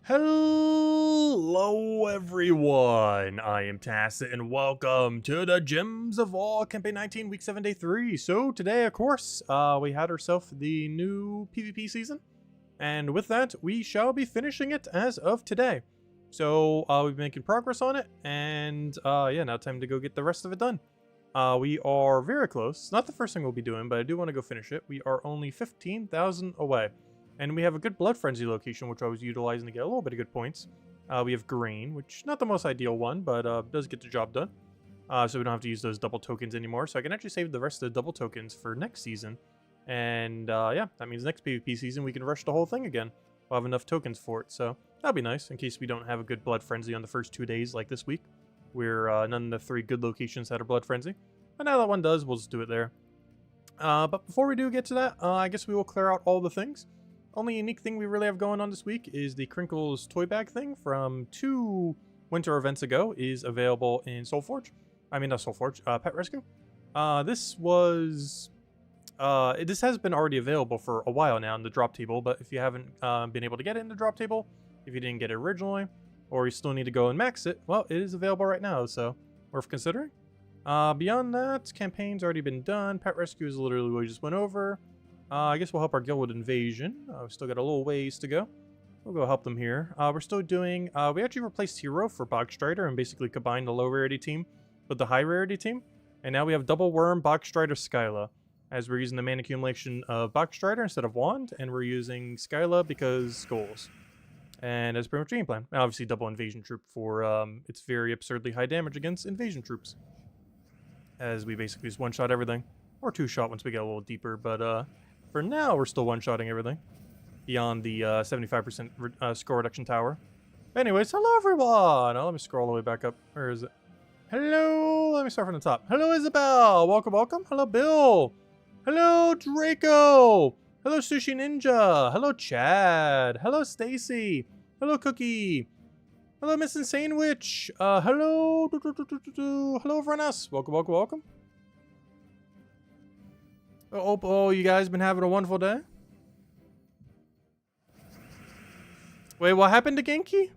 Hello everyone, I am Tacit and welcome to the Gems of All Campaign 19 Week 7 Day 3. So today, of course, we had ourselves the new PvP season, and with that, we shall be finishing it as of today. So we've been making progress on it, and yeah, now time to go get the rest of it done. We are very close. Not the first thing we'll be doing, but I do want to go finish it. We are only 15,000 away. And we have a good Blood Frenzy location, which I was utilizing to get a little bit of good points. We have Green, which not the most ideal one, but does get the job done. So we don't have to use those double tokens anymore. So I can actually save the rest of the double tokens for next season. And yeah, that means next PvP season we can rush the whole thing again. We'll have enough tokens for it. So that'll be nice in case we don't have a good Blood Frenzy on the first 2 days like this week. Where none of the 3 good locations had a Blood Frenzy. But now that one does, we'll just do it there. But before we do get to that, I guess we will clear out all the things. Only unique thing we really have going on this week is the Crinkles toy bag thing from 2 winter events ago is available in Soulforge. I mean, not Soulforge, Pet Rescue. This has been already available for a while now in the drop table, but if you haven't been able to get it in the drop table, if you didn't get it originally, or you still need to go and max it, well, it is available right now, so worth considering. Beyond that, campaign's already been done. Pet Rescue is literally what we just went over. I guess we'll help our guild with invasion. We've still got a little ways to go. We'll go help them here. We're still doing... we actually replaced Hero for Bog Strider and basically combined the low rarity team with the high rarity team. And now we have Double Worm, Bog Strider, Skyla. As we're using the mana accumulation of Bog Strider instead of Wand. And we're using Skyla because goals. And that's pretty much the game plan. And obviously double invasion troop for its very absurdly high damage against invasion troops. As we basically just one-shot everything. Or two-shot once we get a little deeper, but... for now, we're still one-shotting everything beyond the 75% score reduction tower. Anyways, hello everyone! Let me scroll all the way back up. Where is it? Hello! Let me start from the top. Hello, Isabel! Welcome, welcome. Hello, Bill! Hello, Draco! Hello, Sushi Ninja! Hello, Chad! Hello, Stacy! Hello, Cookie! Hello, Miss Insane Witch! Hello! Hello, everyone else! Welcome, welcome, welcome. Oh, you guys been having a wonderful day? Wait, what happened to Genki?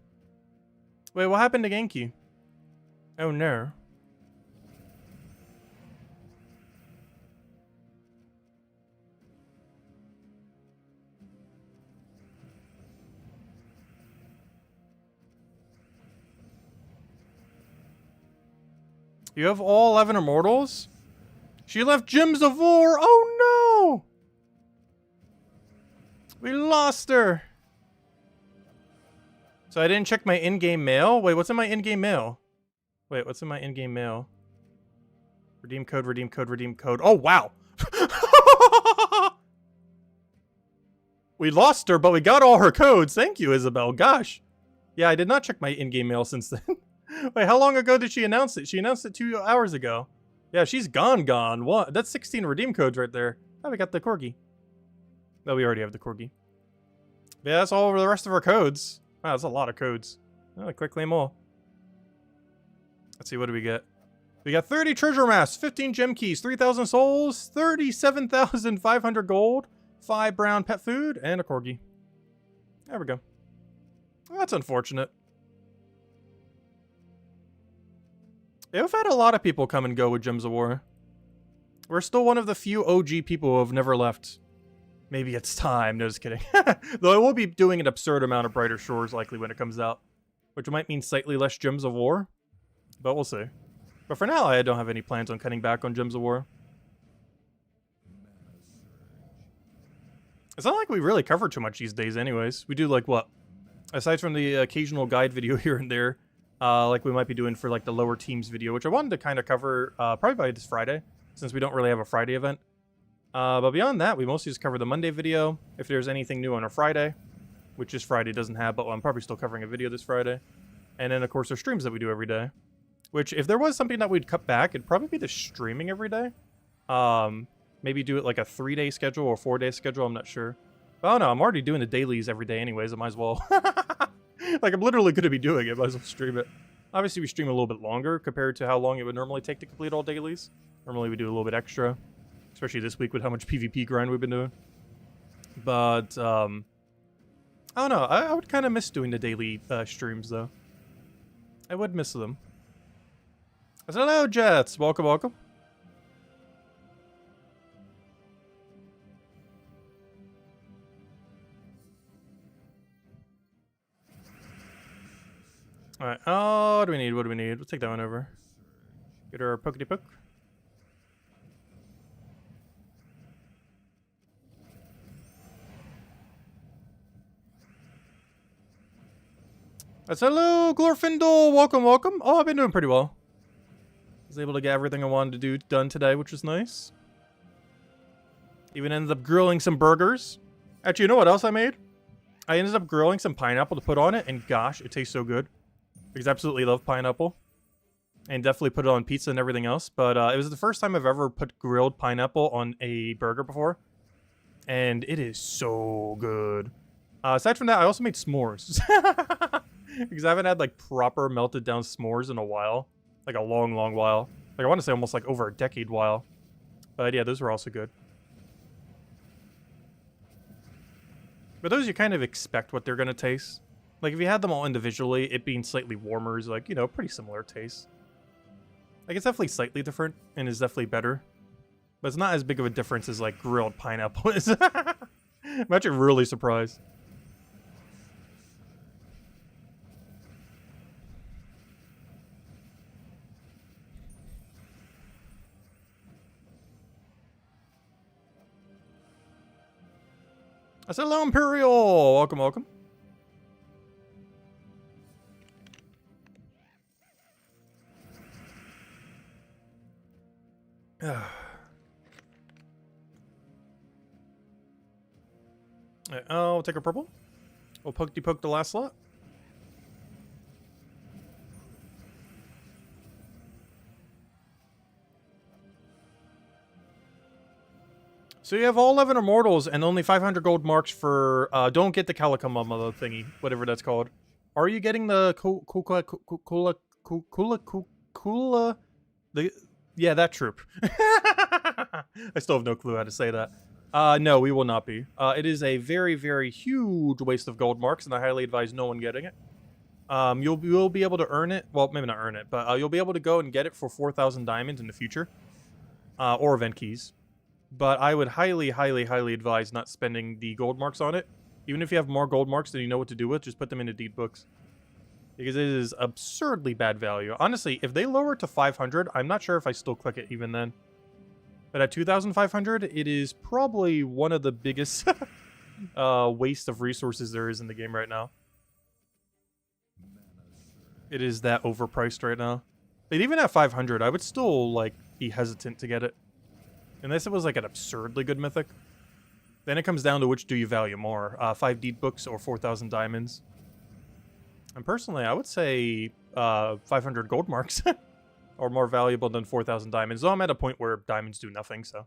Wait, what happened to Genki? Oh, no. You have all 11 immortals? She left Gems of War. Oh no! We lost her. So I didn't check my in-game mail. Wait, what's in my in-game mail? Wait, what's in my in-game mail? Redeem code, redeem code, redeem code. Oh, wow. We lost her, but we got all her codes. Thank you, Isabel. Gosh. Yeah, I did not check my in-game mail since then. Wait, how long ago did she announce it? She announced it 2 hours ago. Yeah, she's gone. What? That's 16 redeem codes right there. Oh, we got the corgi. No, we already have the corgi. But yeah, that's all over the rest of our codes. Wow, that's a lot of codes. Oh, quick claim all. Let's see, what do we get? We got 30 treasure maps, 15 gem keys, 3,000 souls, 37,500 gold, 5 brown pet food, and a corgi. There we go. That's unfortunate. Yeah, we've had a lot of people come and go with Gems of War. We're still one of the few OG people who have never left. Maybe it's time. No, just kidding. Though I will be doing an absurd amount of Brighter Shores likely when it comes out. Which might mean slightly less Gems of War. But we'll see. But for now, I don't have any plans on cutting back on Gems of War. It's not like we really cover too much these days anyways. We do like what? Aside from the occasional guide video here and there. Like we might be doing for like the lower teams video, which I wanted to kind of cover probably by this Friday, since we don't really have a Friday event. But beyond that, we mostly just cover the Monday video, if there's anything new on a Friday, which this Friday doesn't have, but I'm probably still covering a video this Friday. And then, of course, there's streams that we do every day, which if there was something that we'd cut back, it'd probably be the streaming every day. Maybe do it like a 3-day schedule or 4-day schedule, I'm not sure. But I don't know, I'm already doing the dailies every day anyways, I might as well. Like, I'm literally going to be doing it. Might as well stream it. Obviously, we stream a little bit longer compared to how long it would normally take to complete all dailies. Normally, we do a little bit extra. Especially this week with how much PvP grind we've been doing. But, I I don't know. I would kind of miss doing the daily streams, though. I would miss them. So, hello, Jets. Welcome, welcome. Alright. Oh, what do we need? What do we need? We'll take that one over. Get our pokety poke. That's hello, Glorfindel. Welcome, welcome. Oh, I've been doing pretty well. I was able to get everything I wanted to do done today, which was nice. Even ended up grilling some burgers. Actually, you know what else I made? I ended up grilling some pineapple to put on it, and gosh, it tastes so good. Because I absolutely love pineapple. And definitely put it on pizza and everything else. But it was the first time I've ever put grilled pineapple on a burger before. And it is so good. Aside from that, I also made s'mores. Because I haven't had, like, proper melted down s'mores in a while. Like, a long, long while. Like, I want to say almost, like, over a decade while. But, yeah, those were also good. But those you kind of expect what they're going to taste. Like, if you had them all individually, it being slightly warmer is, like, you know, pretty similar taste. Like, it's definitely slightly different, and is definitely better. But it's not as big of a difference as, like, grilled pineapple is. I'm actually really surprised. I said hello, Imperial! Welcome, welcome. I'll take a purple. We'll poke the last slot. So you have all 11 immortals and only 500 gold marks for, don't get the Calicum thingy, whatever that's called. Are you getting the Kula, yeah, that troop. I still have no clue how to say that. No, we will not be. It is a very, very huge waste of gold marks, and I highly advise no one getting it. You'll be able to earn it. Well, maybe not earn it, but you'll be able to go and get it for 4,000 diamonds in the future. Or event keys. But I would highly, highly, highly advise not spending the gold marks on it. Even if you have more gold marks than you know what to do with, just put them into deed books. Because it is absurdly bad value. Honestly, if they lower it to 500, I'm not sure if I still click it even then. But at 2,500, it is probably one of the biggest waste of resources there is in the game right now. It is that overpriced right now. But even at 500, I would still, like, be hesitant to get it. Unless it was, like, an absurdly good mythic. Then it comes down to which do you value more. 5 deed books or 4,000 diamonds. And personally, I would say 500 gold marks are more valuable than 4,000 diamonds. Though I'm at a point where diamonds do nothing, so...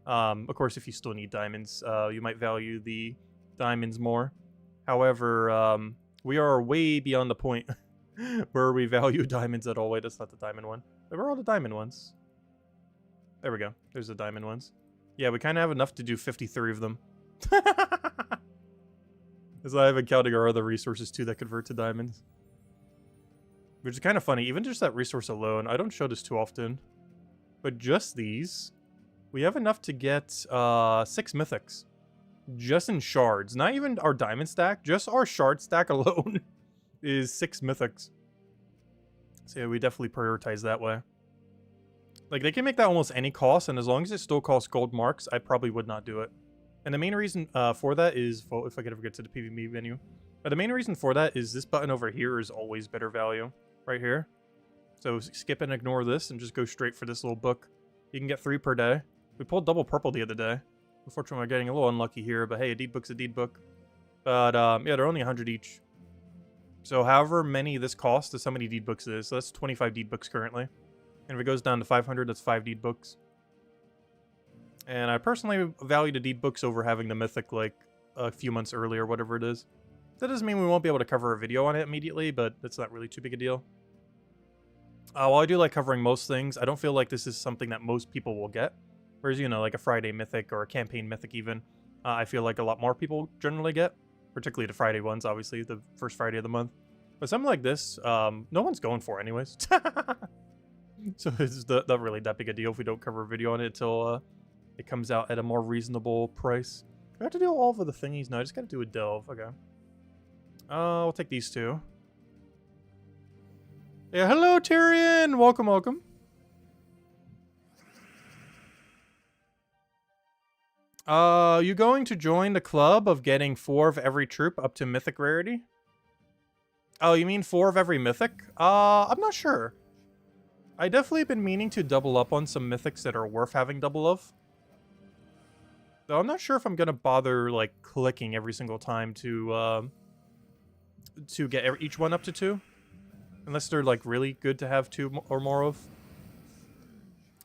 of course, if you still need diamonds, you might value the diamonds more. However, we are way beyond the point where we value diamonds at all. Wait, that's not the diamond one. Where are all the diamond ones? There we go. There's the diamond ones. Yeah, we kind of have enough to do 53 of them. As I haven't counted our other resources too that convert to diamonds. Which is kind of funny. Even just that resource alone, I don't show this too often. But just these, we have enough to get 6 mythics. Just in shards. Not even our diamond stack, just our shard stack alone is 6 mythics. So yeah, we definitely prioritize that way. Like, they can make that almost any cost, and as long as it still costs gold marks, I probably would not do it. And the main reason for that is, well, if I could ever get to the PvP menu, but the main reason for that is this button over here is always better value, right here. So skip and ignore this and just go straight for this little book. You can get 3 per day. We pulled double purple the other day. Unfortunately, we're getting a little unlucky here, but hey, a deed book's a deed book. But yeah, they're only 100 each. So however many this costs is how many deed books it is. So that's 25 deed books currently. And if it goes down to 500, that's 5 deed books. And I personally value the deed books over having the mythic, like, a few months earlier, whatever it is. That doesn't mean we won't be able to cover a video on it immediately, but that's not really too big a deal. While I do like covering most things, I don't feel like this is something that most people will get. Whereas, you know, like a Friday mythic or a campaign mythic even, I feel like a lot more people generally get. particularly the Friday ones, obviously, the first Friday of the month. But something like this, no one's going for anyways. So it's not really that big a deal if we don't cover a video on it until it comes out at a more reasonable price. Do I have to do all of the thingies? No, I just gotta do a delve. Okay. We'll take these two. Yeah, hello, Tyrion! Welcome, welcome. You going to join the club of getting 4 of every troop up to Mythic rarity? Oh, you mean 4 of every Mythic? I'm not sure. I definitely been meaning to double up on some Mythics that are worth having double of. Though I'm not sure if I'm gonna bother, like, clicking every single time to get each one up to 2. Unless they're, like, really good to have 2 or more of.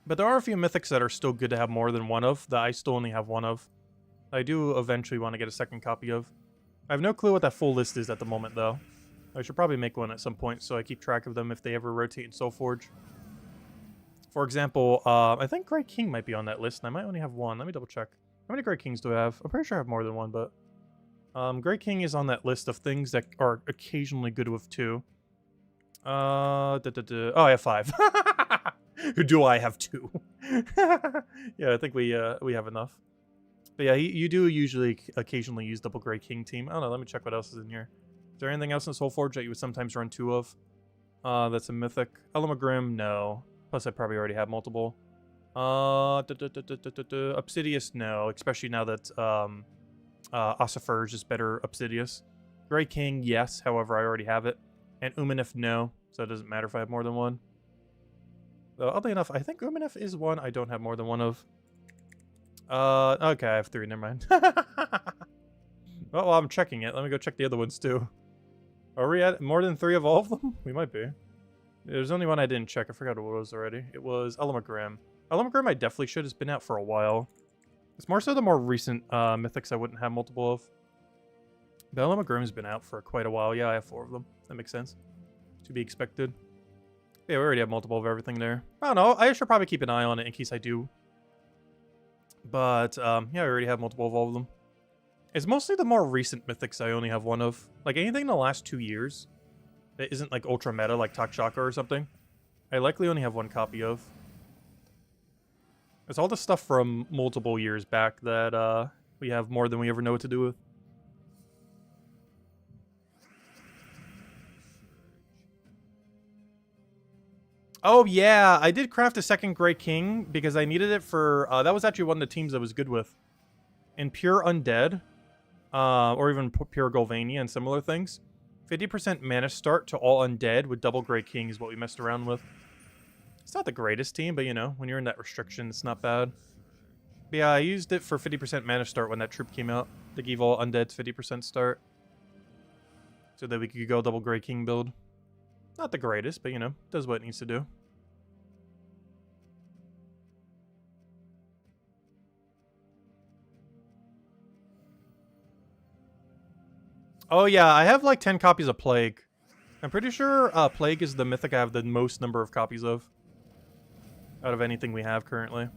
But there are a few Mythics that are still good to have more than 1 of, that I still only have 1 of. I do eventually want to get a second copy of. I have no clue what that full list is at the moment, though. I should probably make one at some point, so I keep track of them if they ever rotate in Soulforge. For example, I think Great King might be on that list, and I might only have 1. Let me double check. How many Great Kings do I have? I'm pretty sure I have more than 1, but... Great King is on that list of things that are occasionally good with 2. Oh, I have 5. Do I have 2? Yeah, I think we have enough. But yeah, you do usually occasionally use double Great King team. I don't know, let me check what else is in here. Is there anything else in Soulforge that you would sometimes run 2 of? That's a Mythic. Elamagrim, no. Plus I probably already have multiple. Obsidious, no. Especially now that Ossifer is just better Obsidious. Great King, yes. However, I already have it. And Umanif, no. So it doesn't matter if I have more than 1. Though, oddly enough, I think Umanif is 1 I don't have more than 1 of. Okay, I have 3, never mind. Well, while I'm checking it, let me go check the other ones too. Are we at more than 3 of all of them? We might be. There's only one I didn't check. I forgot what it was already. It was Elamagrim. Elamagrim I definitely should. It's been out for a while. It's more so the more recent Mythics I wouldn't have multiple of. But Elamagrim's been out for quite a while. Yeah, I have 4 of them. That makes sense. To be expected. Yeah, we already have multiple of everything there. I don't know. I should probably keep an eye on it in case I do. But, yeah, I already have multiple of all of them. It's mostly the more recent Mythics I only have 1 of. Like, anything in the last 2 years that isn't, like, ultra meta, like Takshaka or something, I likely only have 1 copy of. It's all the stuff from multiple years back that, we have more than we ever know what to do with. Oh, yeah, I did craft a second Great King because I needed it for... that was actually one of the teams I was good with. In Pure Undead, or even Pure Golvania and similar things, 50% mana start to all Undead with double Great King is what we messed around with. It's not the greatest team, but, you know, when you're in that restriction, it's not bad. But yeah, I used it for 50% mana start when that troop came out. To give all Undeads 50% start. So that we could go double Great King build. Not the greatest, but, you know, does what it needs to do. Oh, yeah, I have, like, 10 copies of Plague. I'm pretty sure Plague is the Mythic I have the most number of copies of. Out of anything we have currently.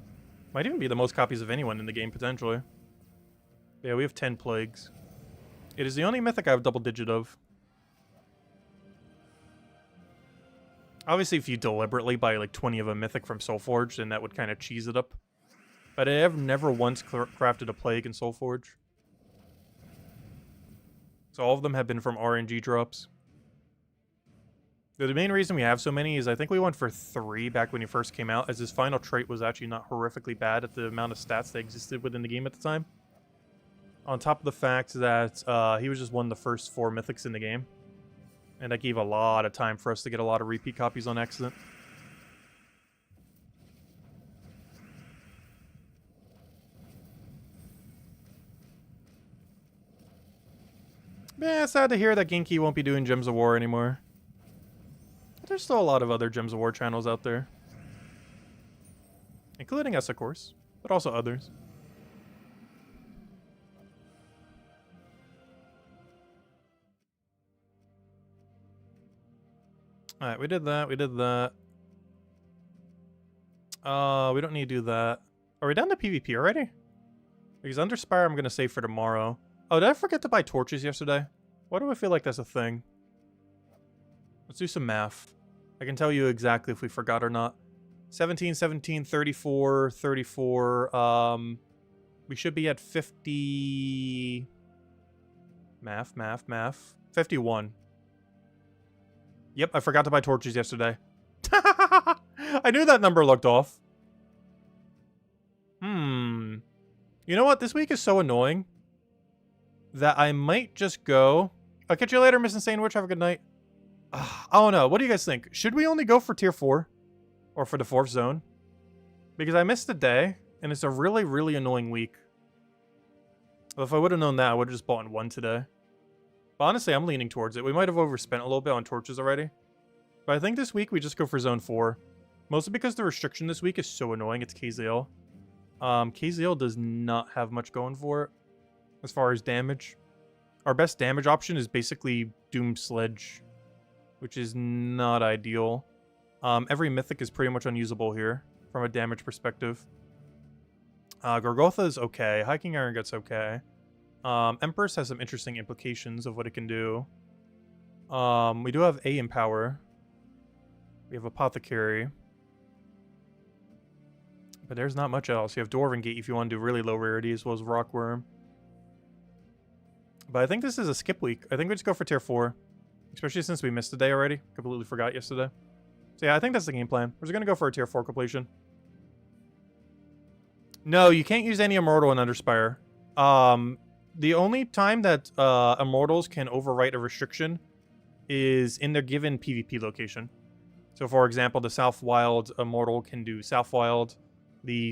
Might even be the most copies of anyone in the game, potentially. Yeah, we have 10 Plagues. It is the only Mythic I have double digit of. Obviously, if you deliberately buy like 20 of a Mythic from Soulforge, then that would kind of cheese it up. But I have never once crafted a Plague in Soulforge. So all of them have been from RNG drops. The main reason we have so many is I think we went for 3 back when he first came out, as his final trait was actually not horrifically bad at the amount of stats that existed within the game at the time. On top of the fact that he was just one of the first 4 Mythics in the game. And that gave a lot of time for us to get a lot of repeat copies on accident. Yeah, sad to hear that Genki won't be doing Gems of War anymore. But there's still a lot of other Gems of War channels out there. Including us, of course. But also others. Alright, we did that, we did that. We don't need to do that. Are we down to PvP already? Because under Spire I'm going to save for tomorrow. Oh, did I forget to buy torches yesterday? Why do I feel like that's a thing? Let's do some math. I can tell you exactly if we forgot or not. 17, 17, 34, 34. We should be at 50... Math. 51. Yep, I forgot to buy torches yesterday. I knew that number looked off. You know what? This week is so annoying that I might just go... I'll catch you later, Miss Insane Witch. Have a good night. I don't know. What do you guys think? Should we only go for tier 4? Or for the 4th zone? Because I missed a day, and it's a really, really annoying week. Well, if I would have known that, I would have just bought in 1 today. But honestly, I'm leaning towards it. We might have overspent a little bit on torches already. But I think this week we just go for zone 4. Mostly because the restriction this week is so annoying. It's KZL. KZL does not have much going for it. As far as damage. Our best damage option is basically Doom Sledge. Which is not ideal. Every Mythic is pretty much unusable here. From a damage perspective. Gorgotha is okay. Hiking Iron Gut's okay. Empress has some interesting implications of what it can do. We do have A in power. We have Apothecary. But there's not much else. You have Dwarven Gate if you want to do really low rarity, as well as Rockworm. But I think this is a skip week. I think we just go for tier 4. Especially since we missed a day already. Completely forgot yesterday. So yeah, I think that's the game plan. We're just going to go for a tier 4 completion. No, you can't use any Immortal in Under Spire. The only time that Immortals can overwrite a restriction is in their given PvP location. So for example, the South Wild Immortal can do South Wild. The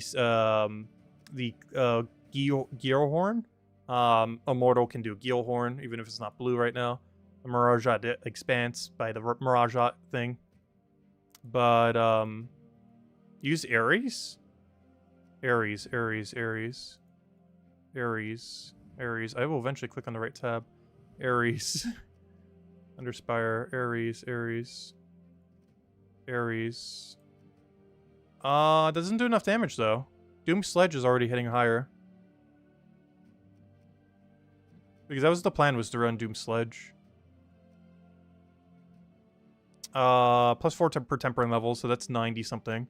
Gearhorn Immortal can do Gearhorn, even if it's not blue right now. The Mirajat Expanse by the Mirajat thing. But use Ares? Ares. I will eventually click on the right tab. Ares. Under Spire. Ares. Doesn't do enough damage though. Doom Sledge is already hitting higher. Because that was the plan, was to run Doom Sledge. +4 per tempering level, so that's 90 something.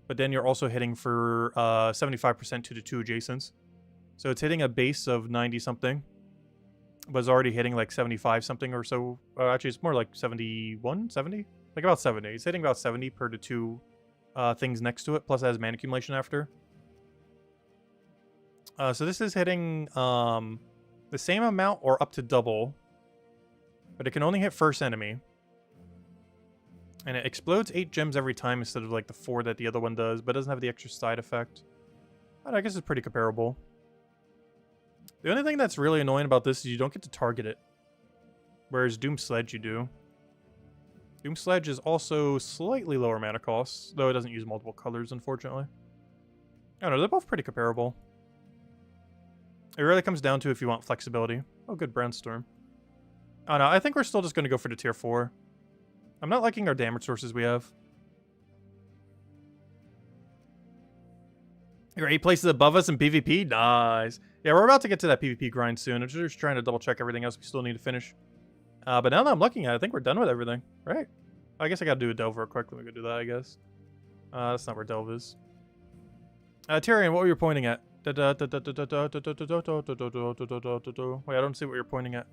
But then you're also hitting for 75% to the 2 adjacents. So it's hitting a base of 90 something. But it's already hitting like 75 something or so. Actually, it's more like 71, 70? Like about 70. It's hitting about 70 per the 2 things next to it. Plus it has mana accumulation after. So this is hitting the same amount or up to double. But it can only hit first enemy. And it explodes 8 gems every time instead of like the 4 that the other one does. But it doesn't have the extra side effect. But I guess it's pretty comparable. The only thing that's really annoying about this is you don't get to target it. Whereas Doom Sledge you do. Doom Sledge is also slightly lower mana costs. Though it doesn't use multiple colors, unfortunately. I don't know, they're both pretty comparable. It really comes down to if you want flexibility. Oh, good, Brainstorm. I don't know, I think we're still just going to go for the tier 4. I'm not liking our damage sources we have. You're 8 places above us in PvP? Nice. Yeah, we're about to get to that PvP grind soon. I'm just trying to double check everything else we still need to finish. But now that I'm looking at it, I think we're done with everything, right? I guess I gotta do a delve real quick. Let me go do that, I guess. That's not where delve is. Tyrion, what were you pointing at? Wait, I don't see what you're pointing at.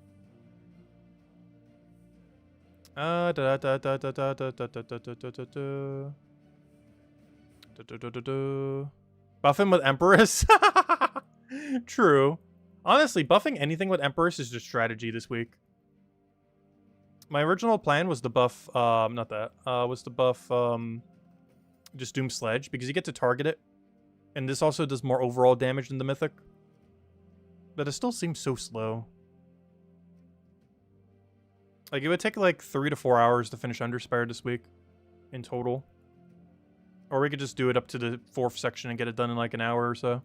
Buff him with Empress? True. Honestly, buffing anything with Empress is just strategy this week. My original plan was to buff, not that, was to buff, just Doom Sledge, because you get to target it. And this also does more overall damage than the Mythic. But it still seems so slow. Like, it would take like 3 to 4 hours to finish Underspire this week, in total. Or we could just do it up to the 4th section and get it done in like an hour or so.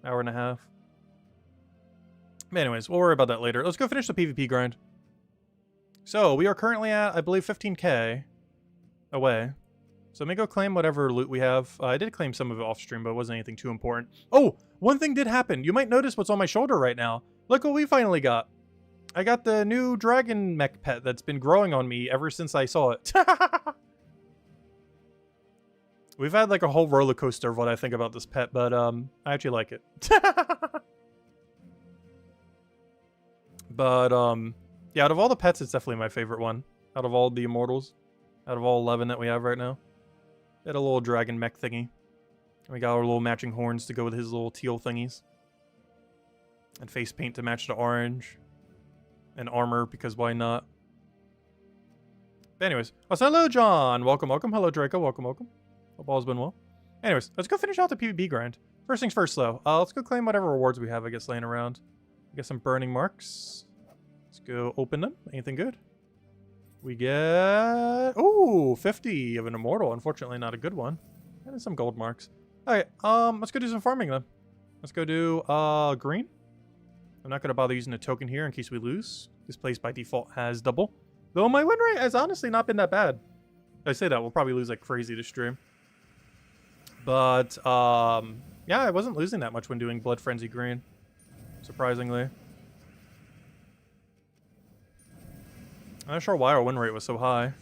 Hour and a half. But anyways, we'll worry about that later. Let's go finish the PvP grind. So, we are currently at, I believe, 15k away. So let me go claim whatever loot we have. I did claim some of it off stream, but it wasn't anything too important. Oh, one thing did happen. You might notice what's on my shoulder right now. Look what we finally got. I got the new dragon mech pet that's been growing on me ever since I saw it. We've had like a whole roller coaster of what I think about this pet, but I actually like it. But yeah, out of all the pets, it's definitely my favorite one. Out of all the immortals, out of all 11 that we have right now, got a little dragon mech thingy. We got our little matching horns to go with his little teal thingies, and face paint to match the orange, and armor because why not? But anyways, oh, so hello John, welcome, welcome. Hello Draco, welcome, welcome. Hope all's been well. Anyways, let's go finish out the PvP grind. First things first, though. Let's go claim whatever rewards we have, I guess, laying around. We get some burning marks. Let's go open them. Anything good? We get... Ooh, 50 of an immortal. Unfortunately, not a good one. And some gold marks. Alright, let's go do some farming, then. Let's go do, green. I'm not going to bother using a token here in case we lose. This place, by default, has double. Though my win rate has honestly not been that bad. I say that, we'll probably lose like crazy this stream. But, yeah, I wasn't losing that much when doing Blood Frenzy Green. Surprisingly. I'm not sure why our win rate was so high.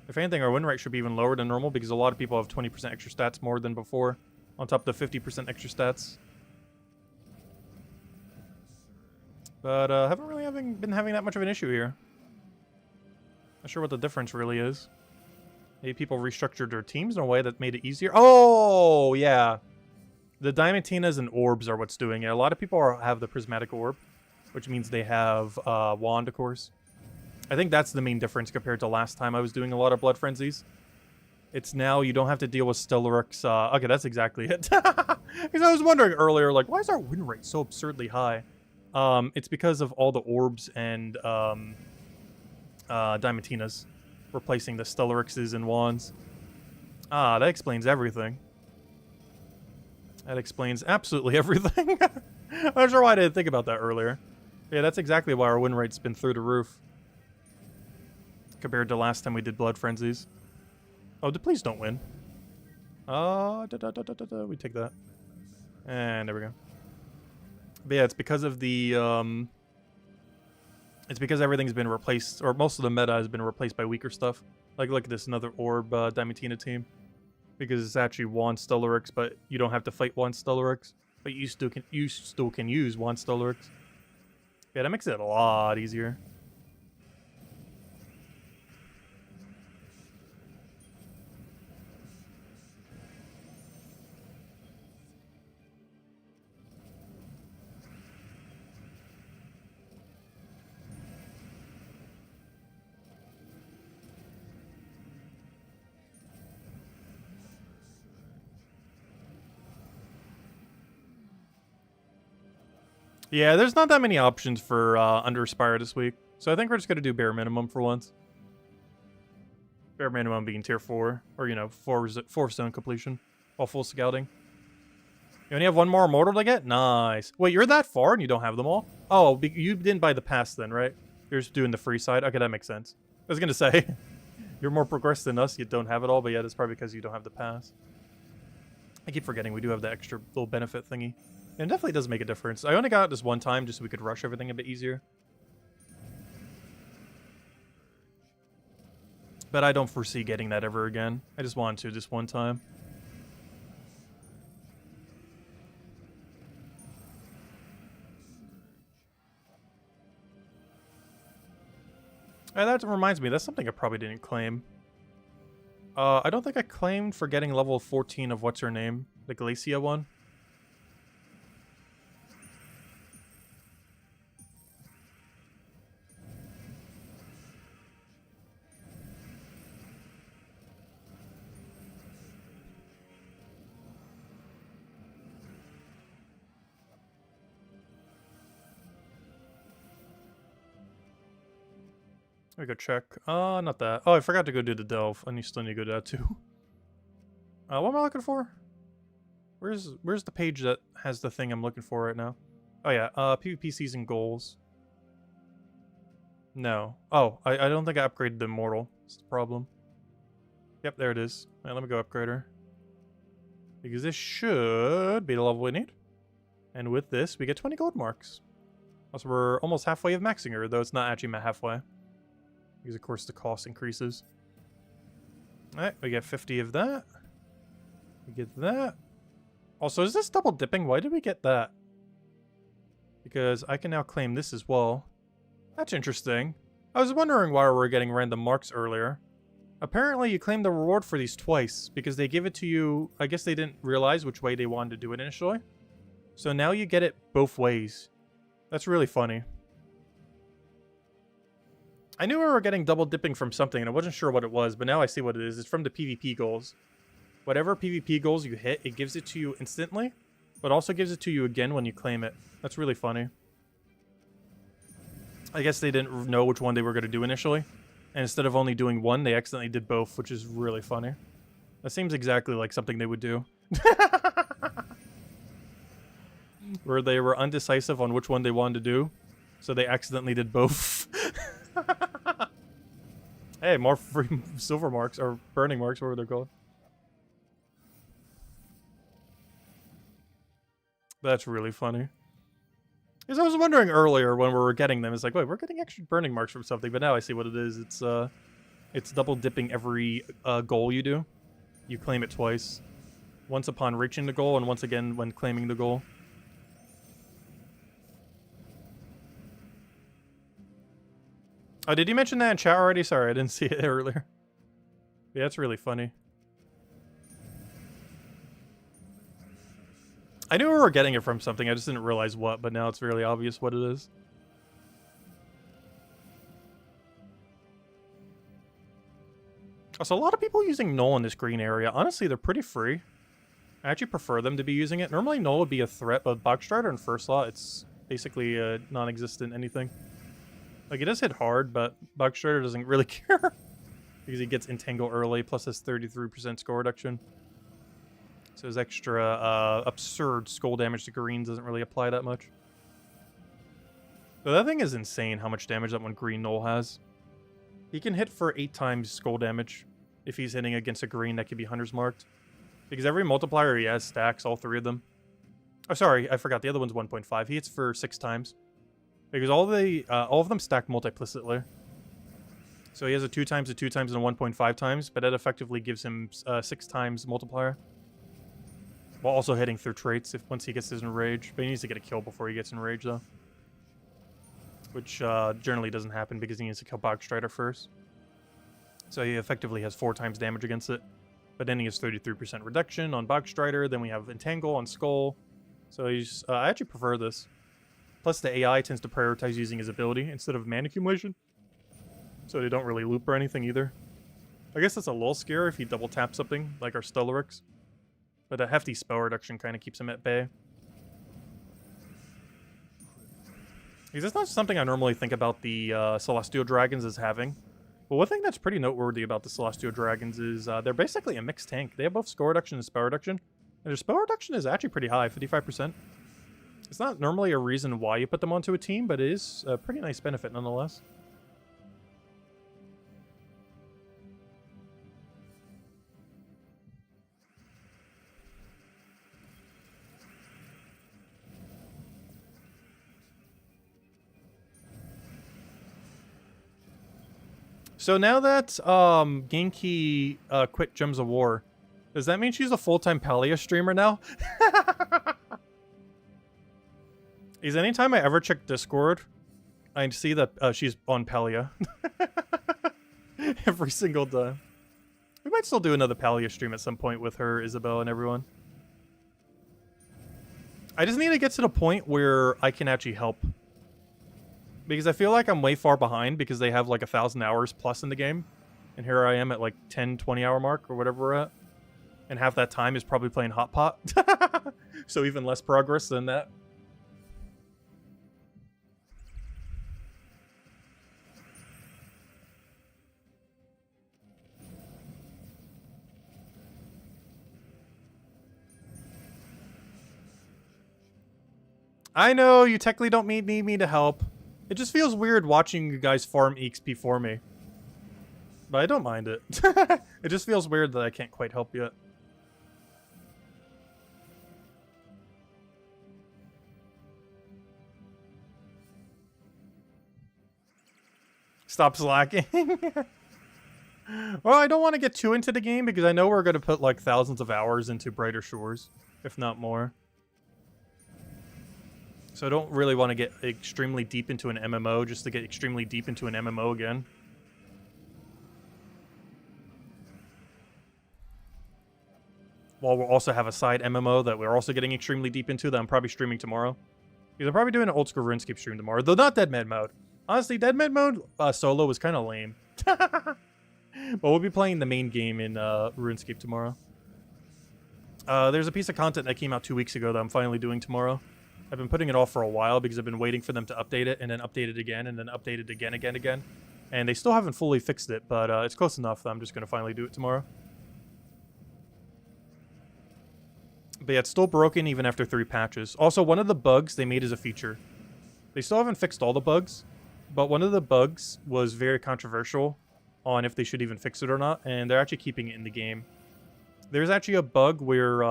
If anything, our win rate should be even lower than normal because a lot of people have 20% extra stats more than before, on top of the 50% extra stats. But, haven't really been having that much of an issue here. Not sure what the difference really is. Maybe people restructured their teams in a way that made it easier. Oh, yeah. The Diamantinas and Orbs are what's doing it. A lot of people have the Prismatic Orb, which means they have Wand, of course. I think that's the main difference compared to last time I was doing a lot of Blood Frenzies. It's now you don't have to deal with Stellaryx. Okay, that's exactly it. Because I was wondering earlier, like, why is our win rate so absurdly high? It's because of all the Orbs and Diamantinas replacing the Stellaryxes and Wands. Ah, that explains everything. That explains absolutely everything. I'm not sure why I didn't think about that earlier. Yeah, that's exactly why our win rate's been through the roof. Compared to last time we did Blood Frenzies. Oh, please don't win. We take that. And there we go. But yeah, it's because of the, it's because everything's been replaced, or most of the meta has been replaced by weaker stuff. Like, look at this, another Orb Diamantina team. Because it's actually Wand Stellaryx, but you don't have to fight Wand Stellaryx. But you still can use Wand Stellaryx. Yeah, that makes it a lot easier. Yeah, there's not that many options for under Spire this week. So I think we're just going to do bare minimum for once. Bare minimum being tier 4. Or, you know, 4 zone completion. While full scouting. You only have one more immortal to get? Nice. Wait, you're that far and you don't have them all? Oh, you didn't buy the pass then, right? You're just doing the free side? Okay, that makes sense. I was going to say, you're more progressed than us, you don't have it all, but yeah, that's probably because you don't have the pass. I keep forgetting we do have the extra little benefit thingy. And it definitely does make a difference. I only got it this one time just so we could rush everything a bit easier. But I don't foresee getting that ever again. I just wanted to this one time. And that reminds me, that's something I probably didn't claim. I don't think I claimed for getting level 14 of what's her name? The Glacia one. Let me go check. Not that. Oh, I forgot to go do the delve. I still need to go do that too. What am I looking for? Where's the page that has the thing I'm looking for right now? Oh yeah, PvP season goals. No. Oh, I don't think I upgraded the immortal. That's the problem. Yep, there it is. Alright, let me go upgrade her. Because this should be the level we need. And with this, we get 20 gold marks. Also, we're almost halfway of maxing her, though it's not actually halfway. Because, of course, the cost increases. Alright, we get 50 of that. We get that. Also, is this double dipping? Why did we get that? Because I can now claim this as well. That's interesting. I was wondering why we were getting random marks earlier. Apparently, you claim the reward for these twice, because they give it to you... I guess they didn't realize which way they wanted to do it initially. So now you get it both ways. That's really funny. I knew we were getting double dipping from something, and I wasn't sure what it was, but now I see what it is. It's from the PvP goals. Whatever PvP goals you hit, it gives it to you instantly, but also gives it to you again when you claim it. That's really funny. I guess they didn't know which one they were going to do initially. And instead of only doing one, they accidentally did both, which is really funny. That seems exactly like something they would do. Where they were undecisive on which one they wanted to do, so they accidentally did both. Hey, more free silver marks, or burning marks, whatever they're called. That's really funny. Because I was wondering earlier when we were getting them, it's like, wait, we're getting extra burning marks from something, but now I see what it is. It's double dipping every goal you do. You claim it twice. Once upon reaching the goal, and once again when claiming the goal. Oh, did you mention that in chat already? Sorry, I didn't see it earlier. Yeah, that's really funny. I knew we were getting it from something, I just didn't realize what, but now it's really obvious what it is. Also, a lot of people using Null in this green area. Honestly, they're pretty free. I actually prefer them to be using it. Normally, Null would be a threat, but Box Strider in first slot, it's basically a non-existent anything. Like, it does hit hard, but Box Strider doesn't really care. Because he gets Entangle early, plus his 33% score reduction. So his extra absurd skull damage to greens doesn't really apply that much. But that thing is insane how much damage that one green Null has. He can hit for 8 times skull damage if he's hitting against a green that can be Hunter's marked. Because every multiplier he has stacks, all 3 of them. Oh, sorry, I forgot. The other one's 1.5. He hits for 6 times. Because all of them stack multiplicitly. So he has a 2 times, a 2 times, and a 1.5 times, but that effectively gives him 6 times multiplier. While also hitting through traits once he gets his enrage. But he needs to get a kill before he gets enrage, though. Which generally doesn't happen because he needs to kill Box Strider first. So he effectively has 4 times damage against it. But then he has 33% reduction on Box Strider. Then we have Entangle on Skull. So he's I actually prefer this. Plus the AI tends to prioritize using his ability instead of mana accumulation. So they don't really loop or anything either. I guess that's a little scary if he double taps something, like our Stellarix. But a hefty spell reduction kind of keeps him at bay. Because that's not something I normally think about the Celestial Dragons as having. But one thing that's pretty noteworthy about the Celestial Dragons is they're basically a mixed tank. They have both score reduction and spell reduction. And their spell reduction is actually pretty high, 55%. It's not normally a reason why you put them onto a team, but it is a pretty nice benefit nonetheless. So now that Genki quit Gems of War, does that mean she's a full-time Palia streamer now? Is anytime I ever check Discord, I see that she's on Palia. Every single time. We might still do another Palia stream at some point with her, Isabel, and everyone. I just need to get to the point where I can actually help. Because I feel like I'm way far behind because they have like 1,000 hours plus in the game. And here I am at like 10, 20 hour mark or whatever we're at. And half that time is probably playing Hot Pot. So even less progress than that. I know you technically don't need me to help. It just feels weird watching you guys farm EXP for me. But I don't mind it. It just feels weird that I can't quite help yet. Stop slacking. Well, I don't want to get too into the game because I know we're going to put like thousands of hours into Brighter Shores, if not more. So I don't really want to get extremely deep into an MMO just to get extremely deep into an MMO again. While we'll also have a side MMO that we're also getting extremely deep into that I'm probably streaming tomorrow. Because I'm probably doing an old school RuneScape stream tomorrow, though not Dead Man mode. Honestly, Dead Man mode solo was kind of lame. But we'll be playing the main game in RuneScape tomorrow. There's a piece of content that came out 2 weeks ago that I'm finally doing tomorrow. I've been putting it off for a while because I've been waiting for them to update it and then update it again and then update it again. And they still haven't fully fixed it, but it's close enough that I'm just going to finally do it tomorrow. But yeah, it's still broken even after 3 patches. Also, one of the bugs they made as a feature. They still haven't fixed all the bugs, but one of the bugs was very controversial on if they should even fix it or not, and they're actually keeping it in the game. There's actually a bug where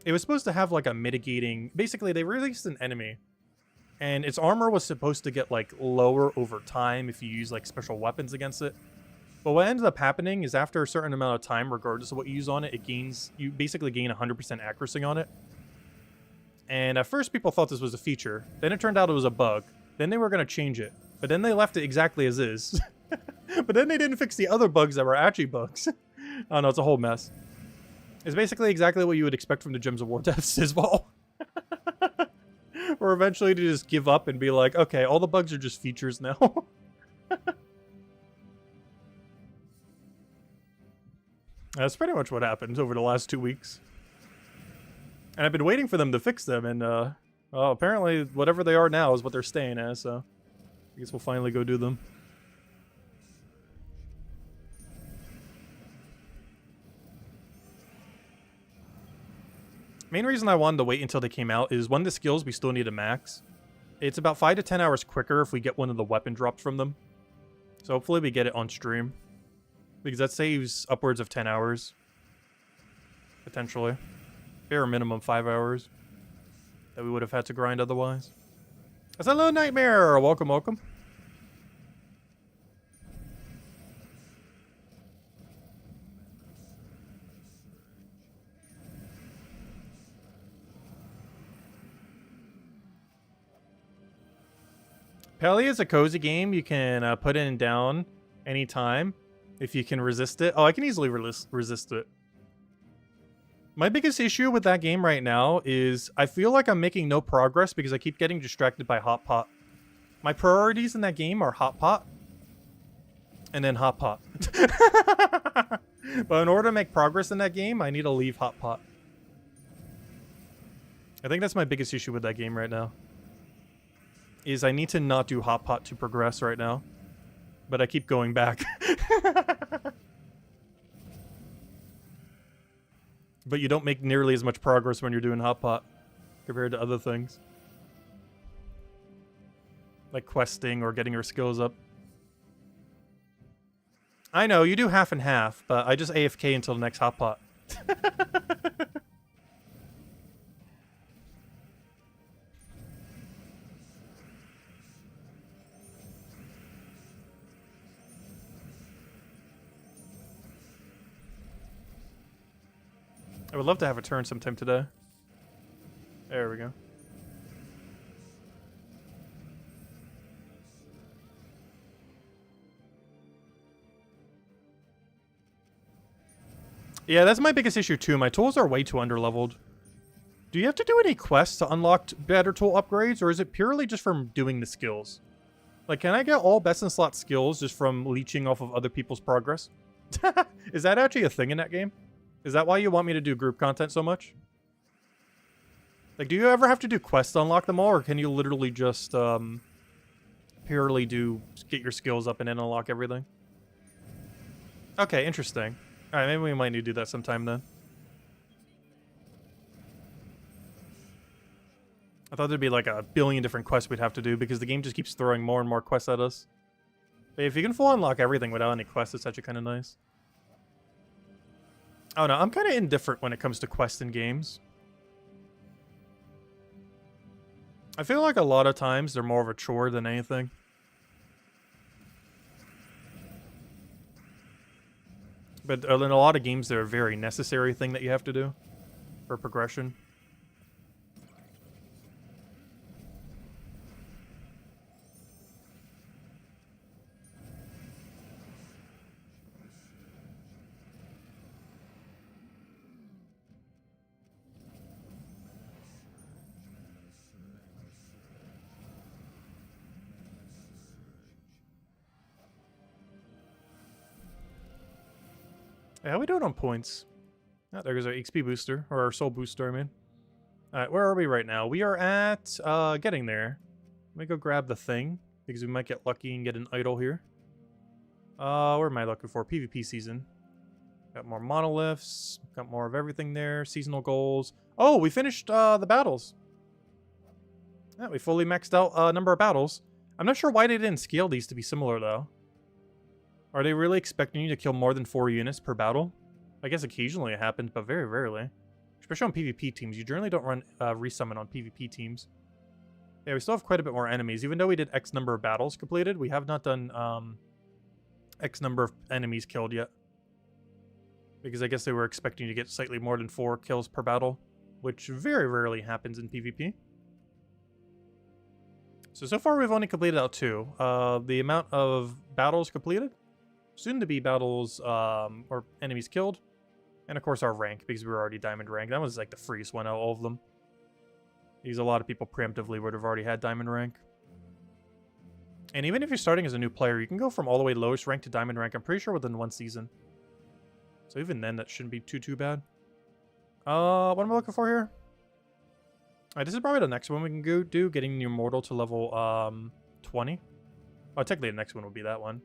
it was supposed to have like a mitigating... Basically, they released an enemy, and its armor was supposed to get like lower over time if you use like special weapons against it. But what ended up happening is after a certain amount of time, regardless of what you use on it, you basically gain 100% accuracy on it. And at first people thought this was a feature. Then it turned out it was a bug. Then they were going to change it. But then they left it exactly as is. But then they didn't fix the other bugs that were actually bugs. Oh no, it's a whole mess. It's basically exactly what you would expect from the Gems of War deaths as well. Or eventually to just give up and be like, okay, all the bugs are just features now. That's pretty much what happened over the last 2 weeks. And I've been waiting for them to fix them, and well, apparently whatever they are now is what they're staying as, so I guess we'll finally go do them. Main reason I wanted to wait until they came out is one of the skills we still need to max. It's about 5 to 10 hours quicker if we get one of the weapon drops from them. So hopefully we get it on stream. Because that saves upwards of 10 hours. Potentially. Bare minimum 5 hours. That we would have had to grind otherwise. Hello, Nightmare! Welcome, welcome. Pally is a cozy game. You can put in and down anytime. If you can resist it. Oh, I can easily resist it. My biggest issue with that game right now is I feel like I'm making no progress because I keep getting distracted by Hot Pot. My priorities in that game are Hot Pot. And then Hot Pot. But in order to make progress in that game, I need to leave Hot Pot. I think that's my biggest issue with that game right now. Is I need to not do Hot Pot to progress right now. But I keep going back. But you don't make nearly as much progress when you're doing Hot Pot compared to other things. Like questing or getting your skills up. I know, you do half and half, but I just AFK until the next Hot Pot. I would love to have a turn sometime today. There we go. Yeah, that's my biggest issue too. My tools are way too underleveled. Do you have to do any quests to unlock better tool upgrades, or is it purely just from doing the skills? Like, can I get all best in slot skills just from leeching off of other people's progress? Is that actually a thing in that game? Is that why you want me to do group content so much? Like, do you ever have to do quests to unlock them all, or can you literally just, purely get your skills up and then unlock everything? Okay, interesting. Alright, maybe we might need to do that sometime then. I thought there'd be like a billion different quests we'd have to do, because the game just keeps throwing more and more quests at us. But if you can full unlock everything without any quests, it's actually kind of nice. Oh no, I'm kind of indifferent when it comes to quests in games. I feel like a lot of times they're more of a chore than anything. But in a lot of games, they're a very necessary thing that you have to do for progression. Hey, how we doing on points? Oh, there goes our XP booster, or our soul booster, I mean. Alright, where are we right now? We are at, getting there. Let me go grab the thing, because we might get lucky and get an idol here. What am I looking for? PvP season. Got more monoliths, got more of everything there, seasonal goals. Oh, we finished, the battles. Yeah, we fully maxed out, number of battles. I'm not sure why they didn't scale these to be similar, though. Are they really expecting you to kill more than 4 units per battle? I guess occasionally it happens, but very rarely. Especially on PvP teams. You generally don't run resummon on PvP teams. Yeah, we still have quite a bit more enemies. Even though we did X number of battles completed, we have not done X number of enemies killed yet. Because I guess they were expecting to get slightly more than 4 kills per battle, which very rarely happens in PvP. So far we've only completed out 2. The amount of battles completed, soon to be battles or enemies killed, and of course our rank, because we were already diamond rank. That was like the freest one out of all of them. Because a lot of people preemptively would have already had diamond rank. And even if you're starting as a new player, you can go from all the way lowest rank to diamond rank, I'm pretty sure within 1 season. So even then, that shouldn't be too bad. What am I looking for here? Alright, this is probably the next one we can go do, getting the immortal to level 20. Oh, technically the next one will be that one.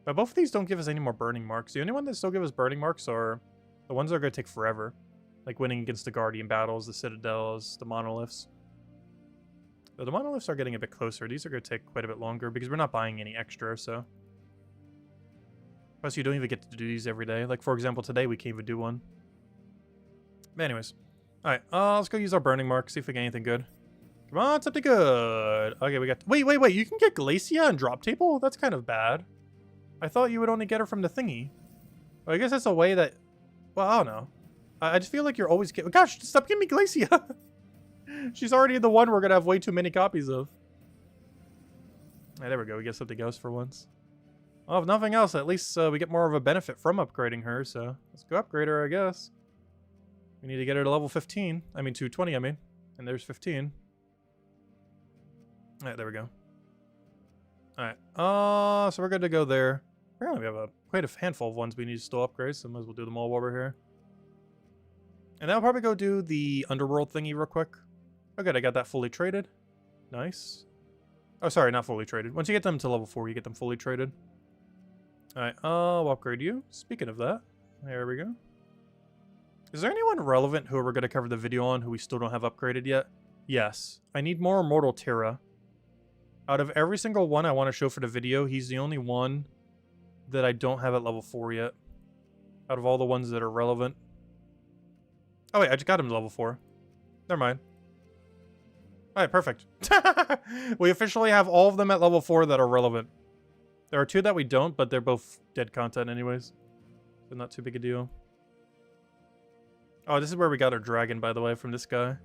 But both of these don't give us any more burning marks. The only one that still give us burning marks are the ones that are going to take forever. Like winning against the Guardian battles, the Citadels, the Monoliths. Though the Monoliths are getting a bit closer. These are going to take quite a bit longer because we're not buying any extra, so. Plus, you don't even get to do these every day. Like, for example, today we can't even do one. But anyways. Alright, let's go use our burning mark, see if we get anything good. Come on, something good. Okay, we got... Wait. You can get Glacia and drop table? That's kind of bad. I thought you would only get her from the thingy. Well, I guess that's a way that... Well, I don't know. I just feel like you're always... Gosh, stop giving me Glacia! She's already the one we're going to have way too many copies of. Right, there we go. We get something else for once. Well, if nothing else, at least we get more of a benefit from upgrading her, so... Let's go upgrade her, I guess. We need to get her to level 15. I mean, to 20, I mean. And there's 15. Alright, there we go. Alright, so we're good to go there. Apparently we have quite a handful of ones we need to still upgrade, so might as well do them all while we're here. And then I'll probably go do the underworld thingy real quick. Oh good, I got that fully traded. Nice. Oh, sorry, not fully traded. Once you get them to level 4, you get them fully traded. Alright, I'll upgrade you. Speaking of that, there we go. Is there anyone relevant who we're going to cover the video on who we still don't have upgraded yet? Yes. I need more Immortal Terra. Out of every single one I want to show for the video, he's the only one that I don't have at level 4 yet. Out of all the ones that are relevant. Oh wait, I just got him to level 4. Never mind. Alright, perfect. We officially have all of them at level 4 that are relevant. There are 2 that we don't, but they're both dead content anyways. So not too big a deal. Oh, this is where we got our dragon, by the way, from this guy.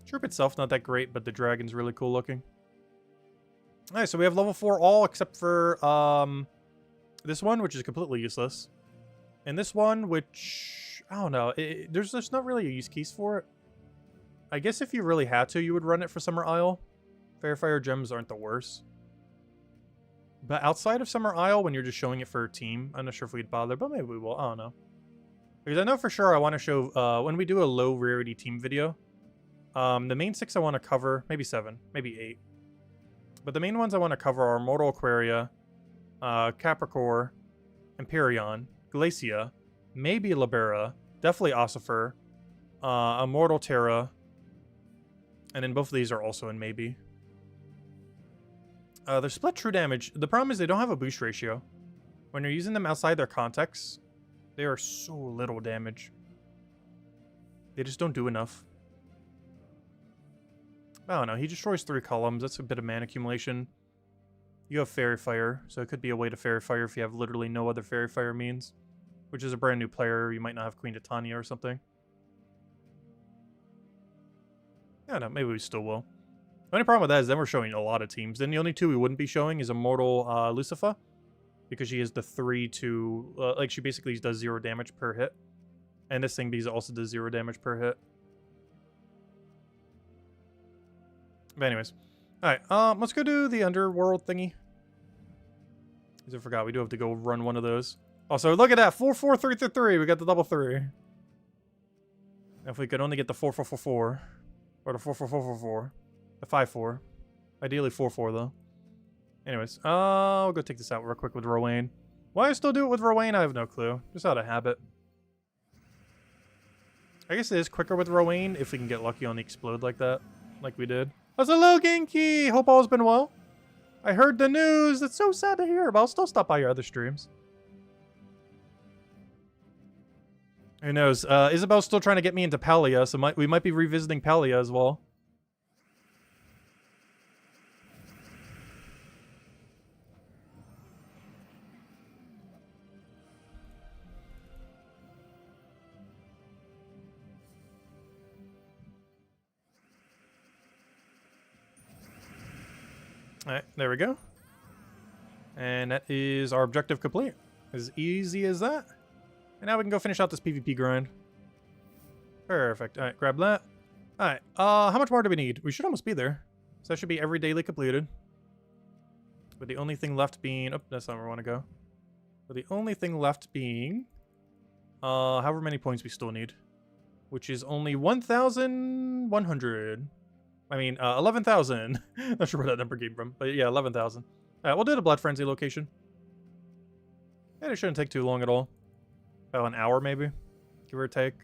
Troop itself, not that great, but the dragon's really cool looking. Alright, so we have level 4 all except for this one, which is completely useless. And this one, which, I don't know, there's just not really a use case for it. I guess if you really had to, you would run it for Summer Isle. Fairfire gems aren't the worst. But outside of Summer Isle, when you're just showing it for a team, I'm not sure if we'd bother, but maybe we will, I don't know. Because I know for sure I want to show, when we do a low rarity team video, the main 6 I want to cover, maybe 7, maybe 8. But the main ones I want to cover are Mortal Aquaria, Capricorn, Empyrean, Glacia, maybe Libera, definitely Ossifer, Immortal Terra, and then both of these are also in maybe. They're split true damage. The problem is they don't have a boost ratio. When you're using them outside their context, they are so little damage. They just don't do enough. I don't know. He destroys 3 columns. That's a bit of mana accumulation. You have Fairy Fire, so it could be a way to Fairy Fire if you have literally no other Fairy Fire means. which is a brand new player. You might not have Queen Titania or something. Yeah, no, maybe we still will. The only problem with that is then we're showing a lot of teams. Then the only two we wouldn't be showing is Immortal Lucifer, because she is the 3-2, like she basically does 0 damage per hit. And this thing because it also does 0 damage per hit. But anyways. Alright, let's go do the underworld thingy. Because I forgot, we do have to go run one of those. Also, look at that, 4-4-3-3-3, we got the double 3. If we could only get the 4-4-4-4. Or the 4-4-4-4-4. The 5-4. Ideally 4-4 though. Anyways, I'll go take this out real quick with Rowan. Why I still do it with Rowan, I have no clue. Just out of habit. I guess it is quicker with Rowan if we can get lucky on the explode like that. Like we did. That's a low Genki! Hope all's been well. I heard the news. It's so sad to hear, but I'll still stop by your other streams. Who knows? Isabel's still trying to get me into Palia, so we might be revisiting Palia as well. Alright, there we go. And that is our objective complete. As easy as that. And now we can go finish out this PvP grind. Perfect. Alright, grab that. Alright, how much more do we need? We should almost be there. So that should be every daily completed. But the only thing left being... Oh, that's not where I want to go. But the only thing left being... however many points we still need. Which is only 1,100. I mean, 11,000. Not sure where that number came from. But yeah, 11,000. Alright, we'll do the Blood Frenzy location. And it shouldn't take too long at all. About an hour, maybe. Give or take.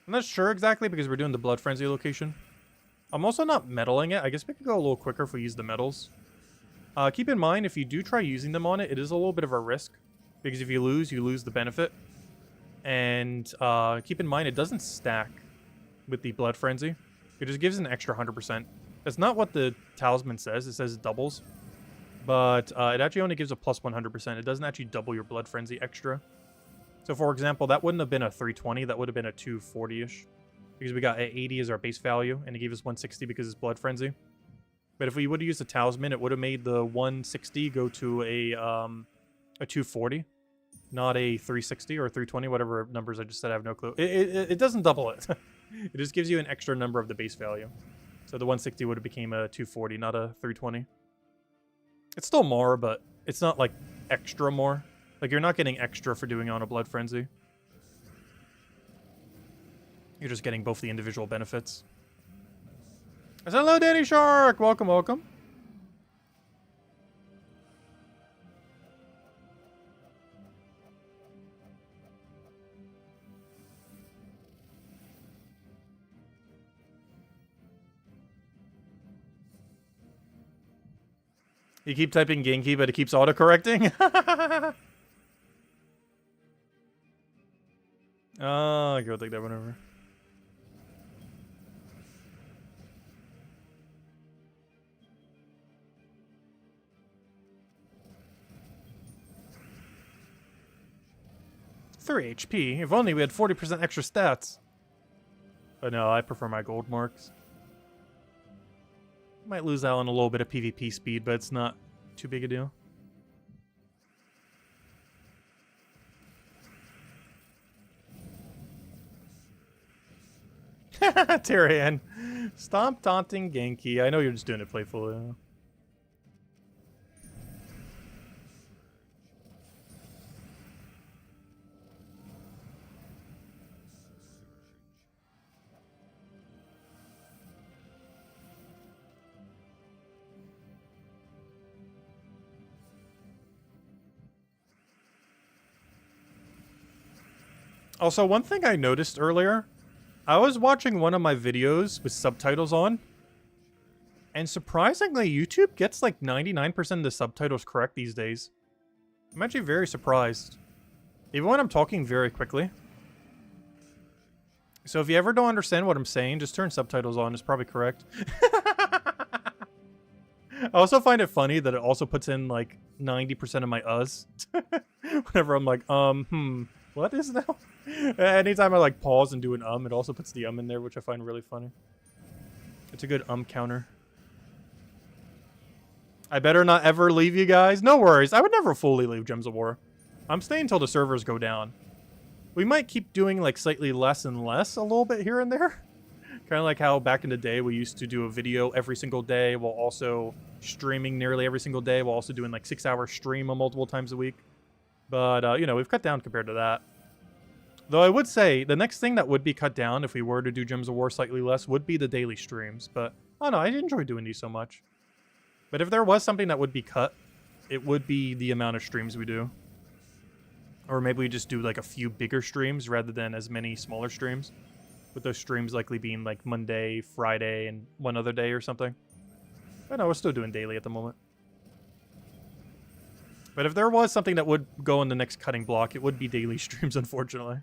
I'm not sure exactly because we're doing the Blood Frenzy location. I'm also not medaling it. I guess we could go a little quicker if we use the medals. Keep in mind, if you do try using them on it, it is a little bit of a risk. Because if you lose the benefit. And keep in mind, it doesn't stack with the Blood Frenzy. It just gives an extra 100%. That's not what the talisman says. It says it doubles. But it actually only gives a plus 100%. It doesn't actually double your Blood Frenzy extra. So for example, that wouldn't have been a 320. That would have been a 240-ish. Because we got a 80 as our base value. And it gave us 160 because it's Blood Frenzy. But if we would have used the talisman, it would have made the 160 go to a 240. Not a 360 or 320, whatever numbers I just said. I have no clue. It doesn't double it. It just gives you an extra number of the base value. So the 160 would have became a 240, not a 320. It's still more, but it's not like extra more. Like you're not getting extra for doing it on a Blood Frenzy. You're just getting both the individual benefits. Hello, Danny Shark! Welcome, welcome. You keep typing Genki, but it keeps autocorrecting? Oh, go take that one over. $3 HP. If only we had 40% extra stats. But no, I prefer my gold marks. Might lose out on a little bit of PvP speed, but it's not too big a deal. Tyrion. Stop taunting Genki. I know you're just doing it playfully. Also, one thing I noticed earlier, I was watching one of my videos with subtitles on, and surprisingly, YouTube gets like 99% of the subtitles correct these days. I'm actually very surprised. Even when I'm talking very quickly. So if you ever don't understand what I'm saying, just turn subtitles on. It's probably correct. I also find it funny that it also puts in like 90% of my us. Whenever I'm like, what is now? Anytime I like pause and do an it also puts the in there, which I find really funny. It's a good counter. I better not ever leave you guys. No worries. I would never fully leave Gems of War. I'm staying until the servers go down. We might keep doing like slightly less and less a little bit here and there. Kind of like how back in the day we used to do a video every single day while also streaming nearly every single day while also doing like 6-hour stream multiple times a week. But, you know, we've cut down compared to that. Though I would say the next thing that would be cut down if we were to do Gems of War slightly less would be the daily streams. But, I don't know, I enjoy doing these so much. But if there was something that would be cut, it would be the amount of streams we do. Or maybe we just do like a few bigger streams rather than as many smaller streams. With those streams likely being like Monday, Friday, and one other day or something. But no, we're still doing daily at the moment. But if there was something that would go in the next cutting block, it would be daily streams, unfortunately.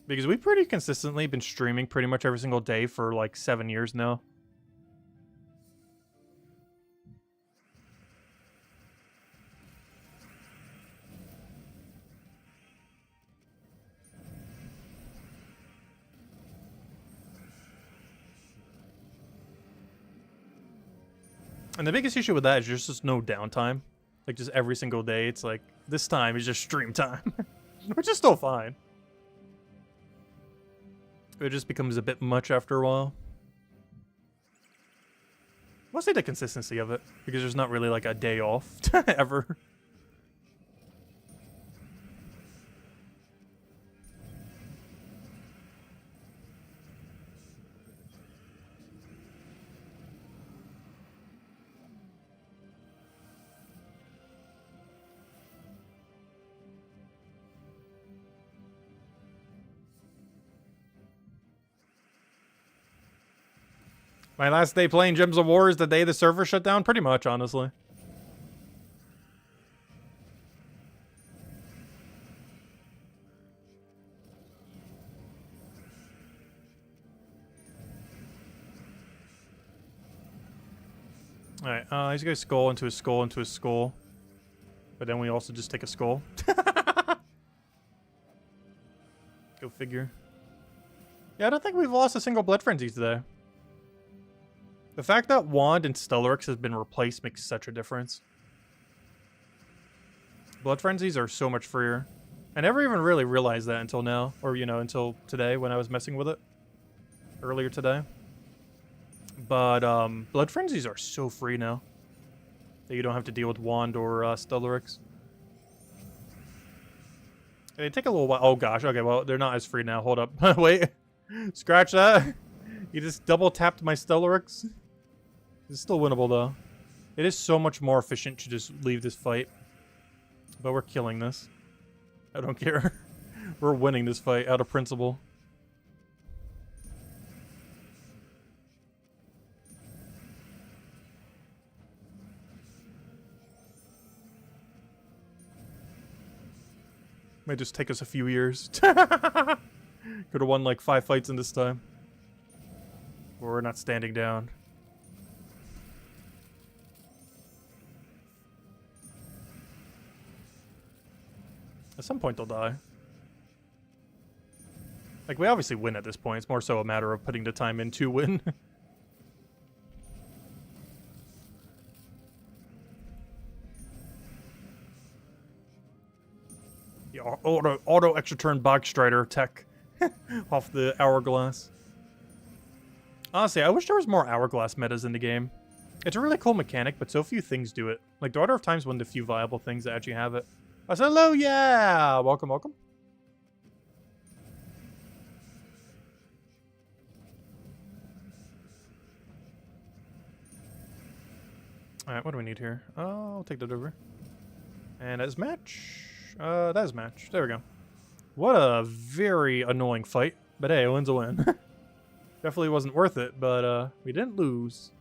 Because we've pretty consistently been streaming pretty much every single day for like 7 years now. And the biggest issue with that is just no downtime. Like, just every single day, it's like, this time is just stream time. Which is still fine. It just becomes a bit much after a while. Mostly the consistency of it, because there's not really like a day off ever. My last day playing Gems of War is the day the server shut down, pretty much, honestly. Alright, he's gonna skull into his skull into his skull. But then we also just take a skull. Go figure. Yeah, I don't think we've lost a single Blood Frenzy today. The fact that Wand and Stellaryx has been replaced makes such a difference. Blood Frenzies are so much freer. I never even really realized that until now. Or, you know, until today when I was messing with it. Earlier today. But, Blood Frenzies are so free now. That you don't have to deal with Wand or Stellaryx. They take a little while. Oh gosh, okay, well, they're not as free now. Hold up. Wait. Scratch that. You just double tapped my Stellaryx. It's still winnable, though. It is so much more efficient to just leave this fight. But we're killing this. I don't care. We're winning this fight out of principle. Might just take us a few years. Could have won like 5 fights in this time. We're not standing down. At some point they'll die. Like, we obviously win at this point. It's more so a matter of putting the time in to win. The auto extra turn Bog Strider tech off the Hourglass. Honestly, I wish there was more Hourglass metas in the game. It's a really cool mechanic, but so few things do it. Like, the Order of Time's one of the few viable things that actually have it. I said, hello, yeah! Welcome, welcome. Alright, what do we need here? Oh, I'll take that over. And as match? That is match. There we go. What a very annoying fight. But hey, a win's a win. Definitely wasn't worth it, but we didn't lose.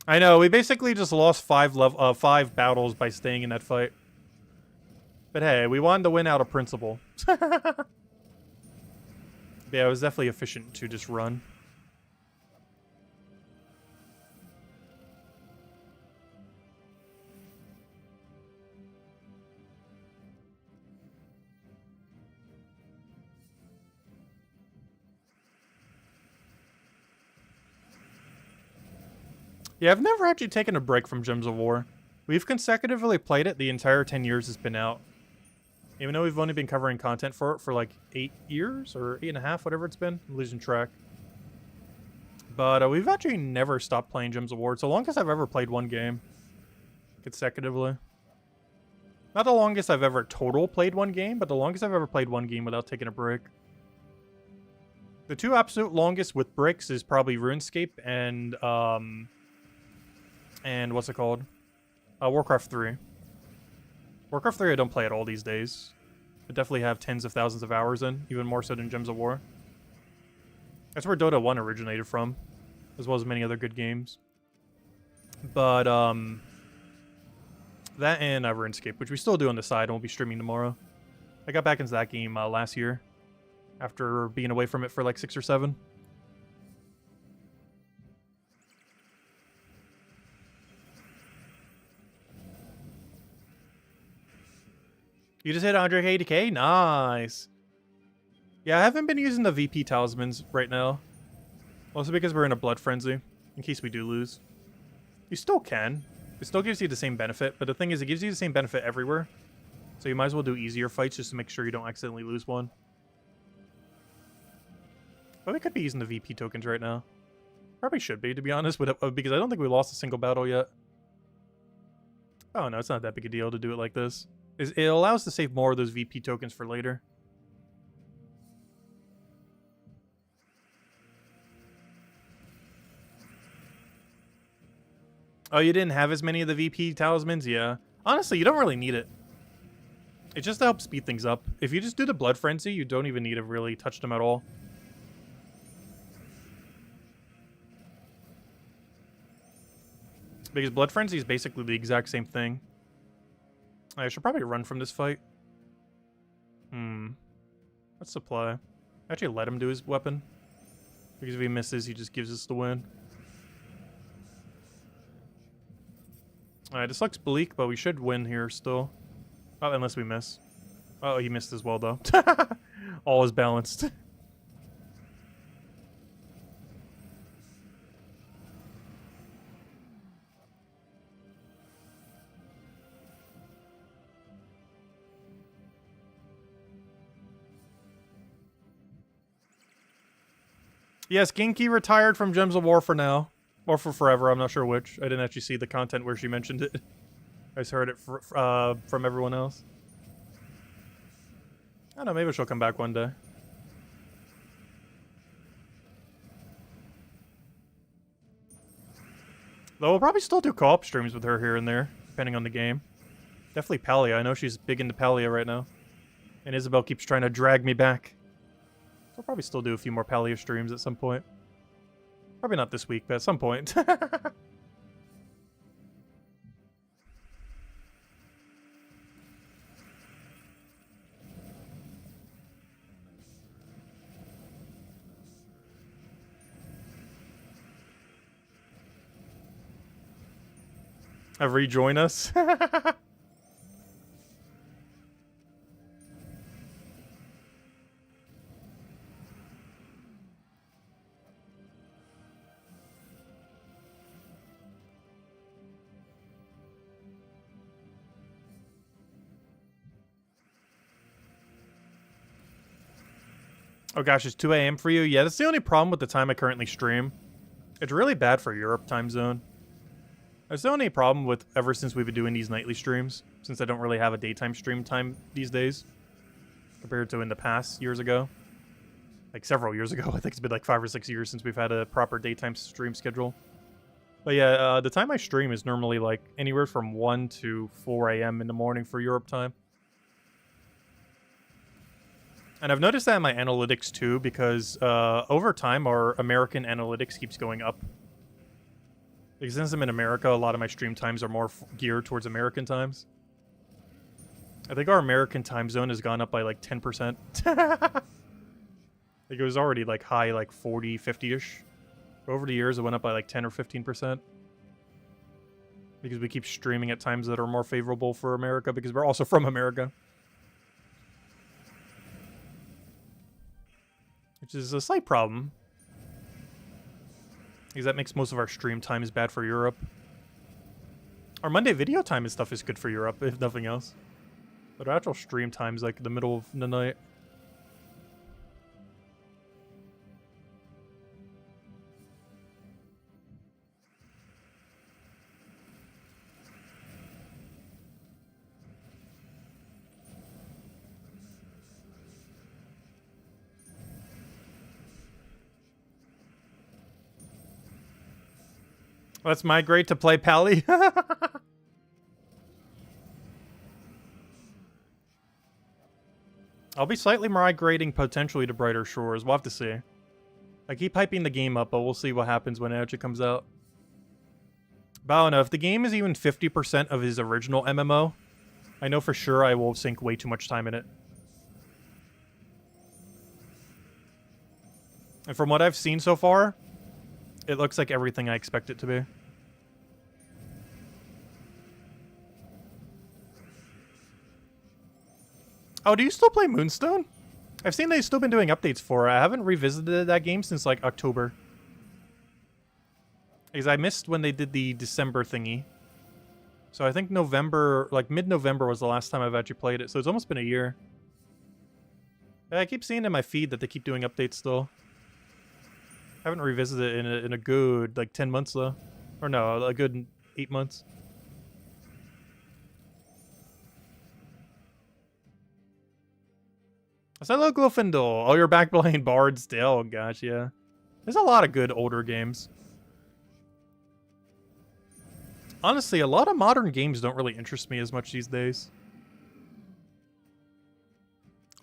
I know, we basically just lost 5 battles by staying in that fight. But hey, we wanted to win out of principle. Yeah, it was definitely efficient to just run. Yeah, I've never actually taken a break from Gems of War. We've consecutively played it the entire 10 years it's been out. Even though we've only been covering content for it for like 8 years or 8.5, whatever it's been. I'm losing track. But we've actually never stopped playing Gems of War. It's the longest I've ever played one game consecutively. Not the longest I've ever total played one game, but the longest I've ever played one game without taking a break. The 2 absolute longest with breaks is probably RuneScape and what's it called? Warcraft 3. Warcraft 3 I don't play at all these days. I definitely have tens of thousands of hours in, even more so than Gems of War. That's where Dota 1 originated from, as well as many other good games. But, that and RuneScape, which we still do on the side and we'll be streaming tomorrow. I got back into that game last year, after being away from it for like 6 or 7. You just hit 180k? Nice. Yeah, I haven't been using the VP talismans right now. Also because we're in a blood frenzy, in case we do lose. You still can. It still gives you the same benefit, but the thing is it gives you the same benefit everywhere. So you might as well do easier fights just to make sure you don't accidentally lose one. But we could be using the VP tokens right now. Probably should be, to be honest, because I don't think we lost a single battle yet. Oh no, it's not that big a deal to do it like this. It allows us to save more of those VP tokens for later. Oh, you didn't have as many of the VP talismans? Yeah. Honestly, you don't really need it. It's just to help speed things up. If you just do the Blood Frenzy, you don't even need to really touch them at all. Because Blood Frenzy is basically the exact same thing. I should probably run from this fight. Let's supply. Actually, let him do his weapon. Because if he misses, he just gives us the win. Alright, this looks bleak, but we should win here still. Oh, unless we miss. Oh, he missed as well, though. All is balanced. Yes, Genki retired from Gems of War for now. Or for forever, I'm not sure which. I didn't actually see the content where she mentioned it. I just heard it from everyone else. I don't know, maybe she'll come back one day. Though we'll probably still do co-op streams with her here and there, depending on the game. Definitely Palia. I know she's big into Palia right now. And Isabel keeps trying to drag me back. So I'll probably still do a few more Palia streams at some point. Probably not this week, but at some point. Rejoin us. Oh gosh, it's 2 a.m. for you? Yeah, that's the only problem with the time I currently stream. It's really bad for Europe time zone. That's the only problem with ever since we've been doing these nightly streams, since I don't really have a daytime stream time these days, compared to in the past years ago. Like several years ago. I think it's been like 5 or 6 years since we've had a proper daytime stream schedule. But yeah, the time I stream is normally like anywhere from 1 to 4 a.m. in the morning for Europe time. And I've noticed that in my analytics too, because over time our American analytics keeps going up. Because since I'm in America, a lot of my stream times are more geared towards American times. I think our American time zone has gone up by like 10%. Like it was already like high, like 40, 50-ish. Over the years, it went up by like 10 or 15%. Because we keep streaming at times that are more favorable for America, because we're also from America. Which is a slight problem. Because that makes most of our stream times bad for Europe. Our Monday video time and stuff is good for Europe, if nothing else. But our actual stream time's like the middle of the night. Let's migrate to play Pally. I'll be slightly migrating potentially to Brighter Shores. We'll have to see. I keep hyping the game up, but we'll see what happens when it actually comes out. But I don't know. If the game is even 50% of his original MMO, I know for sure I will sink way too much time in it. And from what I've seen so far, it looks like everything I expect it to be. Oh, do you still play Moonstone? I've seen they've still been doing updates for it. I haven't revisited that game since, like, October. Because I missed when they did the December thingy. So I think November, like, mid-November was the last time I've actually played it. So it's almost been a year. I keep seeing in my feed that they keep doing updates still. I haven't revisited it in a good, like, 10 months, though. Or no, a good 8 months. Hello, Glowfindle. Oh, you're back playing Bard still. Oh, gosh, yeah. There's a lot of good older games. Honestly, a lot of modern games don't really interest me as much these days.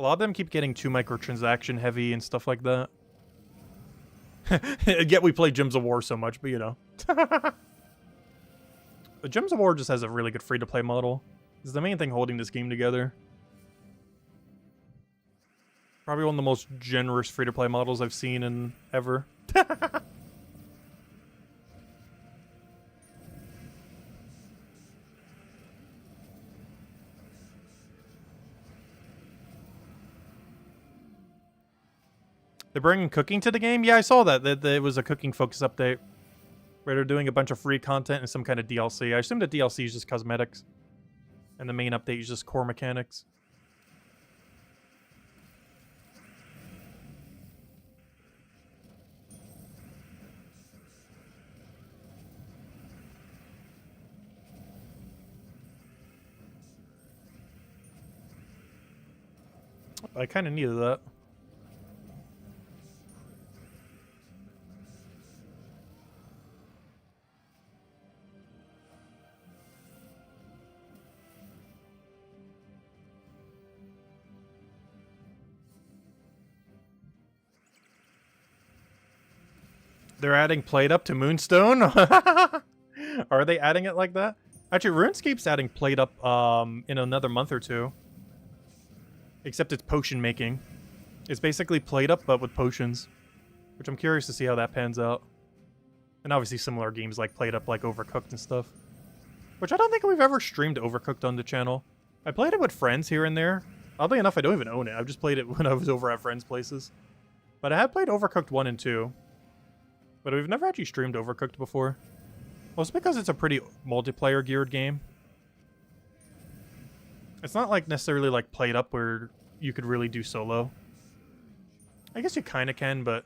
A lot of them keep getting too microtransaction heavy and stuff like that. Yet we play Gems of War so much, but you know. The Gems of War just has a really good free-to-play model. It's the main thing holding this game together. Probably one of the most generous free-to-play models I've seen in ever. They're bringing cooking to the game? Yeah, I saw that. That it was a cooking focus update. Where they're doing a bunch of free content and some kind of DLC. I assume the DLC is just cosmetics. And the main update is just core mechanics. I kind of needed that. They're adding Plate Up to Moonstone? Are they adding it like that? Actually, RuneScape's adding Plate Up in another month or two. Except it's potion making. It's basically Plate Up, but with potions. Which I'm curious to see how that pans out. And obviously similar games like Plate Up, like Overcooked and stuff. Which I don't think we've ever streamed Overcooked on the channel. I played it with friends here and there. Oddly enough, I don't even own it. I've just played it when I was over at friends' places. But I have played Overcooked 1 and 2. But we've never actually streamed Overcooked before. Well, it's because it's a pretty multiplayer geared game. It's not like necessarily like Plate Up where you could really do solo. I guess you kind of can, but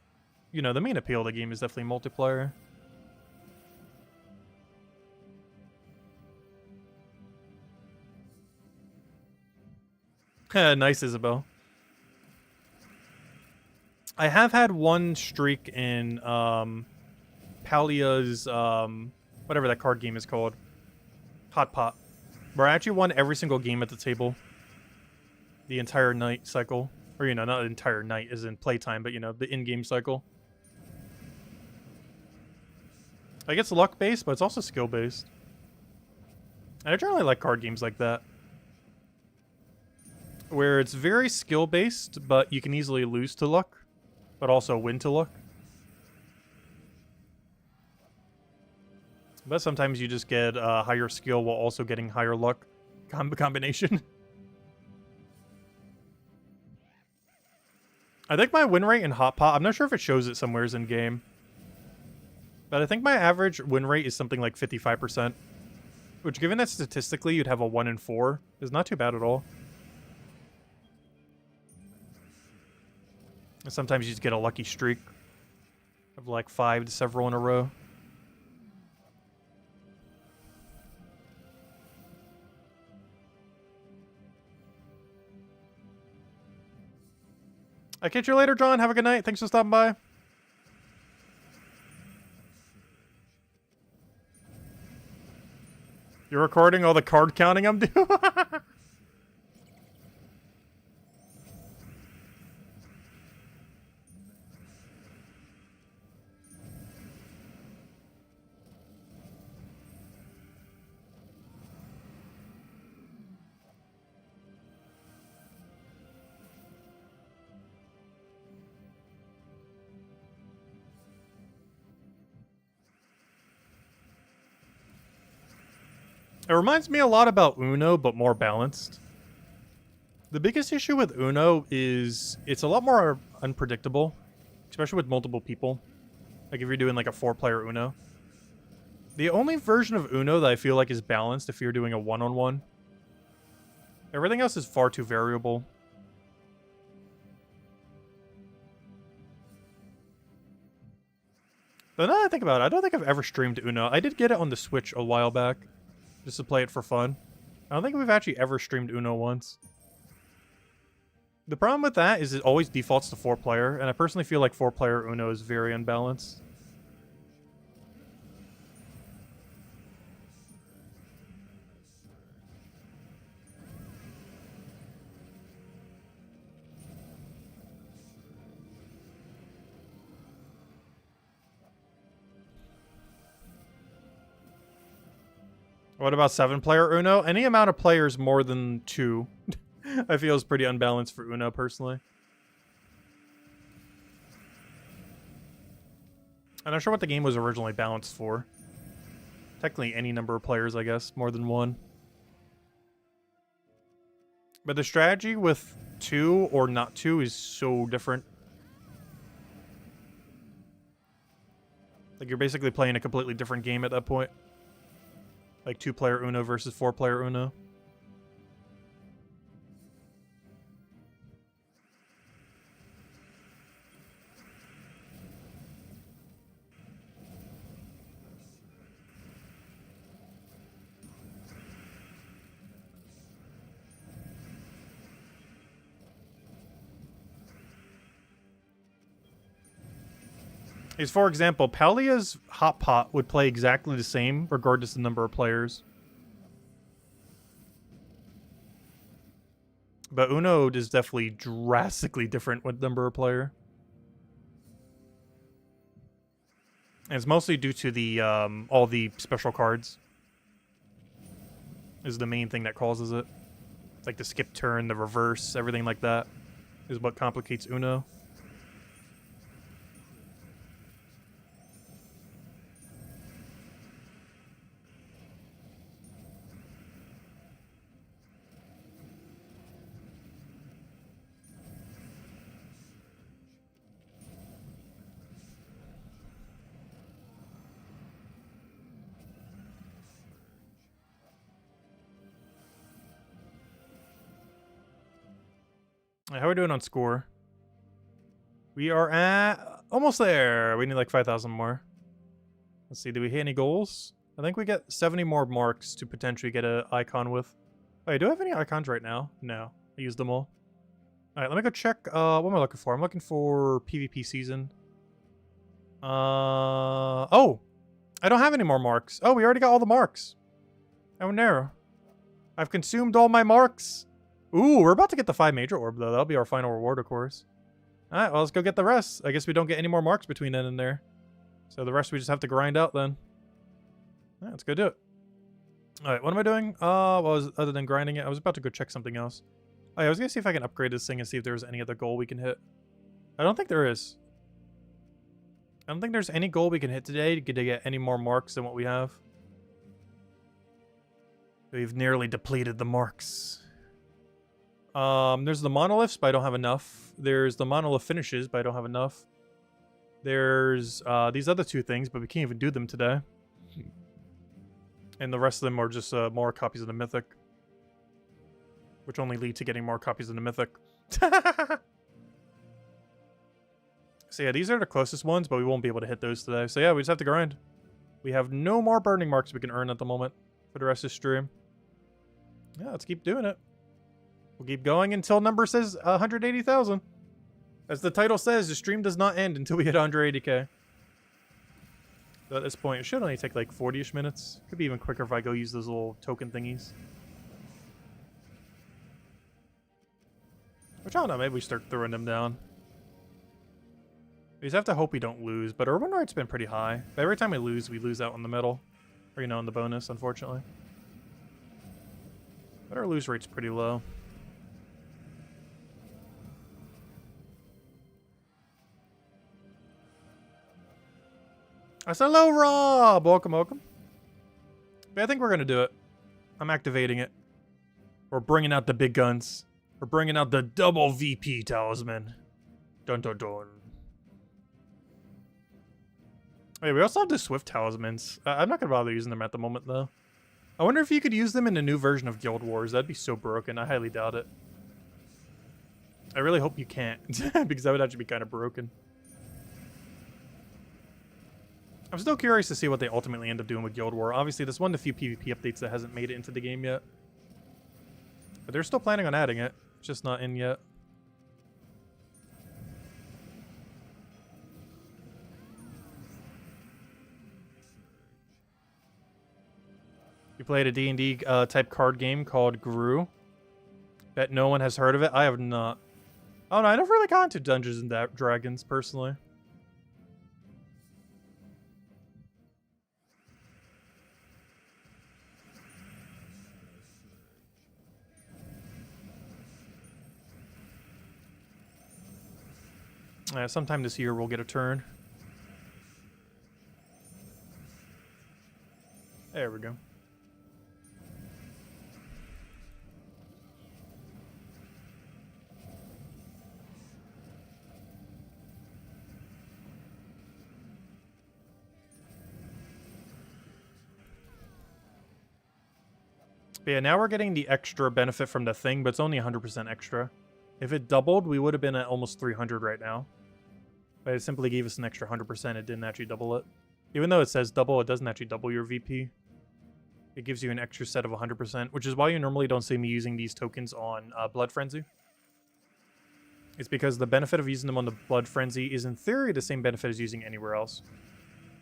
you know, the main appeal of the game is definitely multiplayer. Nice, Isabel. I have had one streak in Palia's whatever that card game is called. Hot Pot. Where I actually won every single game at the table. The entire night cycle. Or, you know, not the entire night as in playtime, but, you know, the in-game cycle. Like, it's luck-based, but it's also skill-based. And I generally like card games like that, where it's very skill-based, but you can easily lose to luck, but also win to luck. But sometimes you just get higher skill while also getting higher luck combination. I think my win rate in Hot Pot, I'm not sure if it shows it somewheres in game, but I think my average win rate is something like 55%, which, given that statistically you'd have a 1 in 4, is not too bad at all. And sometimes you just get a lucky streak of like 5 to several in a row. I'll catch you later, John. Have a good night. Thanks for stopping by. You're recording all the card counting I'm doing? It reminds me a lot about Uno, but more balanced. The biggest issue with Uno is it's a lot more unpredictable, especially with multiple people. Like if you're doing like a 4-player Uno. The only version of Uno that I feel like is balanced if you're doing a one-on-one. Everything else is far too variable. But now that I think about it, I don't think I've ever streamed Uno. I did get it on the Switch a while back, just to play it for fun. I don't think we've actually ever streamed Uno once. The problem with that is it always defaults to 4-player, and I personally feel like 4-player Uno is very unbalanced. What about 7-player Uno? Any amount of players more than 2, I feel is pretty unbalanced for Uno, personally. I'm not sure what the game was originally balanced for. Technically any number of players, I guess, more than 1. But the strategy with 2 or not 2 is so different. Like, you're basically playing a completely different game at that point. Like 2-player Uno versus 4-player Uno. Is, for example, Palia's Hot Pot would play exactly the same regardless of the number of players. But Uno is definitely drastically different with number of player. And it's mostly due to the all the special cards. Is the main thing that causes it. Like the skip turn, the reverse, everything like that is what complicates Uno. How are we doing on score? We are at almost there. We need like 5,000 more. Let's see, do we hit any goals? I think we get 70 more marks to potentially get an icon with. Wait, do I have any icons right now? No, I used them all. Alright, let me go check. What am I looking for? I'm looking for PvP season. Oh! I don't have any more marks. Oh, we already got all the marks. Oh no. I've consumed all my marks. Ooh, we're about to get the 5 major orb, though. That'll be our final reward, of course. Alright, well, let's go get the rest. I guess we don't get any more marks between then and there. So the rest we just have to grind out, then. Yeah, let's go do it. All right, what am I doing? Other than grinding it, I was about to go check something else. Oh, yeah, I was gonna see if I can upgrade this thing and see if there's any other goal we can hit. I don't think there is. I don't think there's any goal we can hit today to get any more marks than what we have. We've nearly depleted the marks. There's the monoliths, but I don't have enough. There's the monolith finishes, but I don't have enough. There's these other two things, but we can't even do them today. And the rest of them are just more copies of the Mythic. Which only lead to getting more copies of the Mythic. So yeah, these are the closest ones, but we won't be able to hit those today. So yeah, we just have to grind. We have no more burning marks we can earn at the moment for the rest of the stream. Yeah, let's keep doing it. We'll keep going until number says 180,000. As the title says, the stream does not end until we hit 180k. So at this point, it should only take like 40-ish minutes. Could be even quicker if I go use those little token thingies. Which I don't know, maybe we start throwing them down. We just have to hope we don't lose, but our win rate's been pretty high. But every time we lose out in the middle. Or, you know, in the bonus, unfortunately. But our lose rate's pretty low. I said, hello, Rob! Welcome, welcome. But I think we're going to do it. I'm activating it. We're bringing out the big guns. We're bringing out the double VP talisman. Dun dun dun. Wait, we also have the Swift talismans. I'm not going to bother using them at the moment, though. I wonder if you could use them in a new version of Guild Wars. That'd be so broken. I highly doubt it. I really hope you can't, because that would actually be kind of broken. I'm still curious to see what they ultimately end up doing with Guild War. Obviously, this one of the few PvP updates that hasn't made it into the game yet. But they're still planning on adding it. It's just not in yet. You played a D&D type card game called Gru. Bet no one has heard of it. I have not. Oh no, I never really got into Dungeons and Dragons personally. Sometime this year we'll get a turn. There we go. But yeah, now we're getting the extra benefit from the thing, but it's only 100% extra. If it doubled, we would have been at almost 300 right now. But it simply gave us an extra 100%. It didn't actually double it. Even though it says double, it doesn't actually double your VP. It gives you an extra set of 100%, which is why you normally don't see me using these tokens on Blood Frenzy. It's because the benefit of using them on the Blood Frenzy is in theory the same benefit as using anywhere else.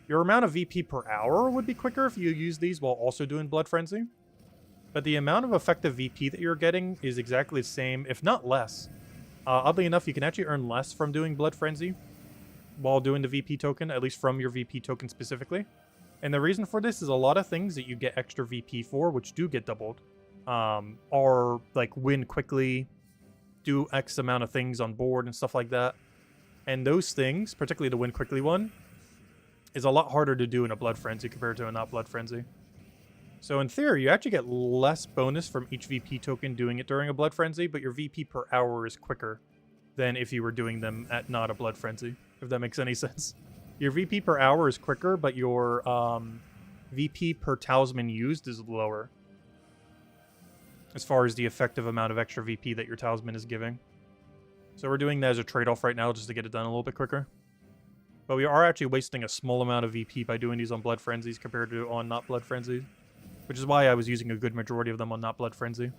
Your amount of VP per hour would be quicker if you use these while also doing Blood Frenzy. But the amount of effective VP that you're getting is exactly the same, if not less. Oddly enough, you can actually earn less from doing Blood Frenzy while doing the VP token, at least from your VP token specifically. And the reason for this is a lot of things that you get extra VP for, which do get doubled, are like win quickly, do X amount of things on board and stuff like that. And those things, particularly the win quickly one, is a lot harder to do in a Blood Frenzy compared to a not Blood Frenzy. So in theory, you actually get less bonus from each VP token doing it during a Blood Frenzy, but your VP per hour is quicker than if you were doing them at not a Blood Frenzy, if that makes any sense. Your VP per hour is quicker, but your VP per talisman used is lower. As far as the effective amount of extra VP that your talisman is giving. So we're doing that as a trade-off right now just to get it done a little bit quicker. But we are actually wasting a small amount of VP by doing these on Blood Frenzies compared to on not Blood Frenzies. Which is why I was using a good majority of them on not Blood Frenzy.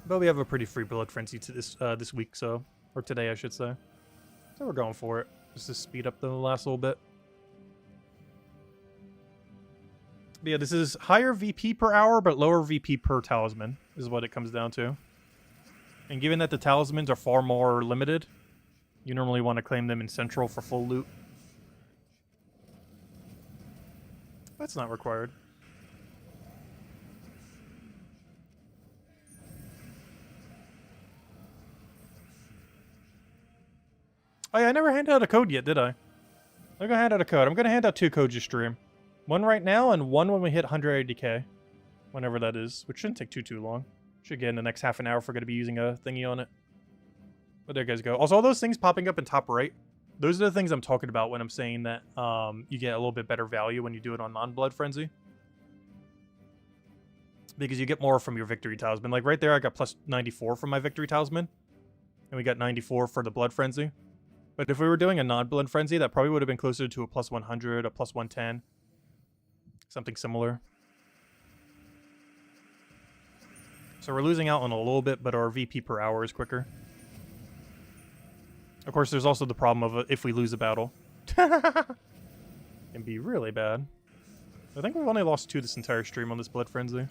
But we have a pretty free Blood Frenzy to this week, so... Or today, I should say. So we're going for it. Just to speed up the last little bit. But yeah, this is higher VP per hour, but lower VP per talisman, is what it comes down to. And given that the talismans are far more limited, you normally want to claim them in Central for full loot. That's not required. Oh yeah, I never handed out a code yet, did I? I'm gonna hand out a code. I'm gonna hand out 2 codes to stream. One right now and one when we hit 180k. Whenever that is, which shouldn't take too long. Should get in the next half an hour if we're gonna be using a thingy on it. But there you guys go. Also, all those things popping up in top right, those are the things I'm talking about when I'm saying that you get a little bit better value when you do it on non-Blood Frenzy. Because you get more from your Victory Talisman. Like right there, I got plus 94 from my Victory Talisman. And we got 94 for the Blood Frenzy. But if we were doing a non-Blood Frenzy, that probably would have been closer to a plus 100, a plus 110. Something similar. So we're losing out on a little bit, but our VP per hour is quicker. Of course, there's also the problem of if we lose a battle. Can be really bad. I think we've only lost 2 this entire stream on this Blood Frenzy.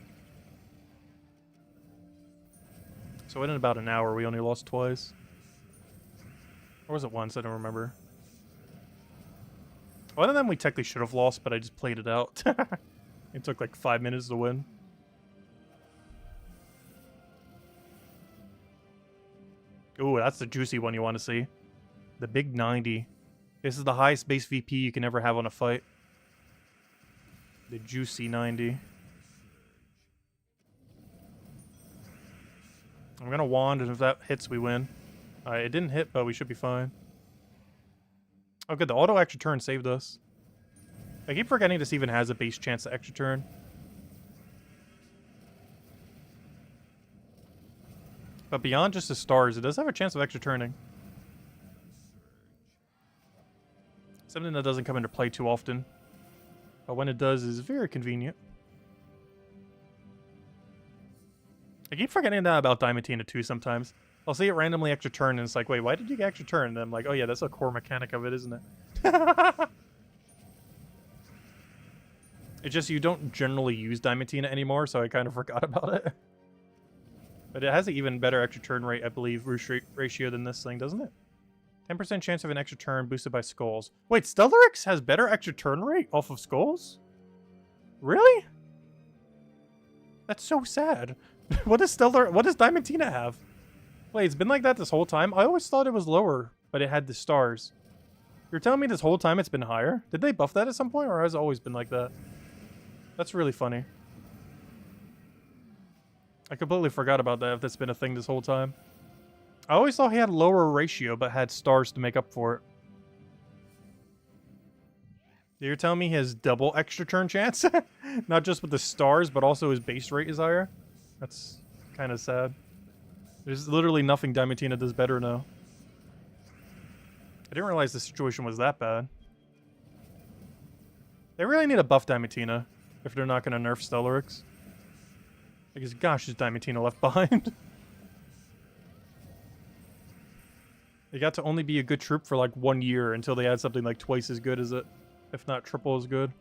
So in about an hour, we only lost twice. Or was it once? I don't remember. One of them we technically should have lost, but I just played it out. It took like 5 minutes to win. Ooh, that's the juicy one you want to see. The big 90. This is the highest base VP you can ever have on a fight. The juicy 90. I'm gonna wand, and if that hits, we win. Alright, it didn't hit, but we should be fine. Oh, good. The auto extra turn saved us. I keep forgetting this even has a base chance to extra turn. But beyond just the stars, it does have a chance of extra turning. Something that doesn't come into play too often. But when it does, is very convenient. I keep forgetting that about Diamantina too sometimes. I'll see it randomly extra turn, and it's like, wait, why did you get extra turn? And I'm like, oh yeah, that's a core mechanic of it, isn't it? It's just you don't generally use Diamantina anymore, so I kind of forgot about it. But it has an even better extra turn rate, I believe, ratio than this thing, doesn't it? 10% chance of an extra turn boosted by skulls. Wait, Stellaryx has better extra turn rate off of skulls? Really? That's so sad. What does Diamantina have? Wait, it's been like that this whole time? I always thought it was lower, but it had the stars. You're telling me this whole time it's been higher? Did they buff that at some point, or has it always been like that? That's really funny. I completely forgot about that, if that's been a thing this whole time. I always thought he had lower ratio, but had stars to make up for it. You're telling me he has double extra turn chance? Not just with the stars, but also his base rate is higher? That's kind of sad. There's literally nothing Diamantina does better now. I didn't realize the situation was that bad. They really need to buff Diamantina if they're not going to nerf Stellaryx. Because gosh, is Diamantina left behind. They got to only be a good troop for like 1 year until they had something like twice as good as it. If not triple as good.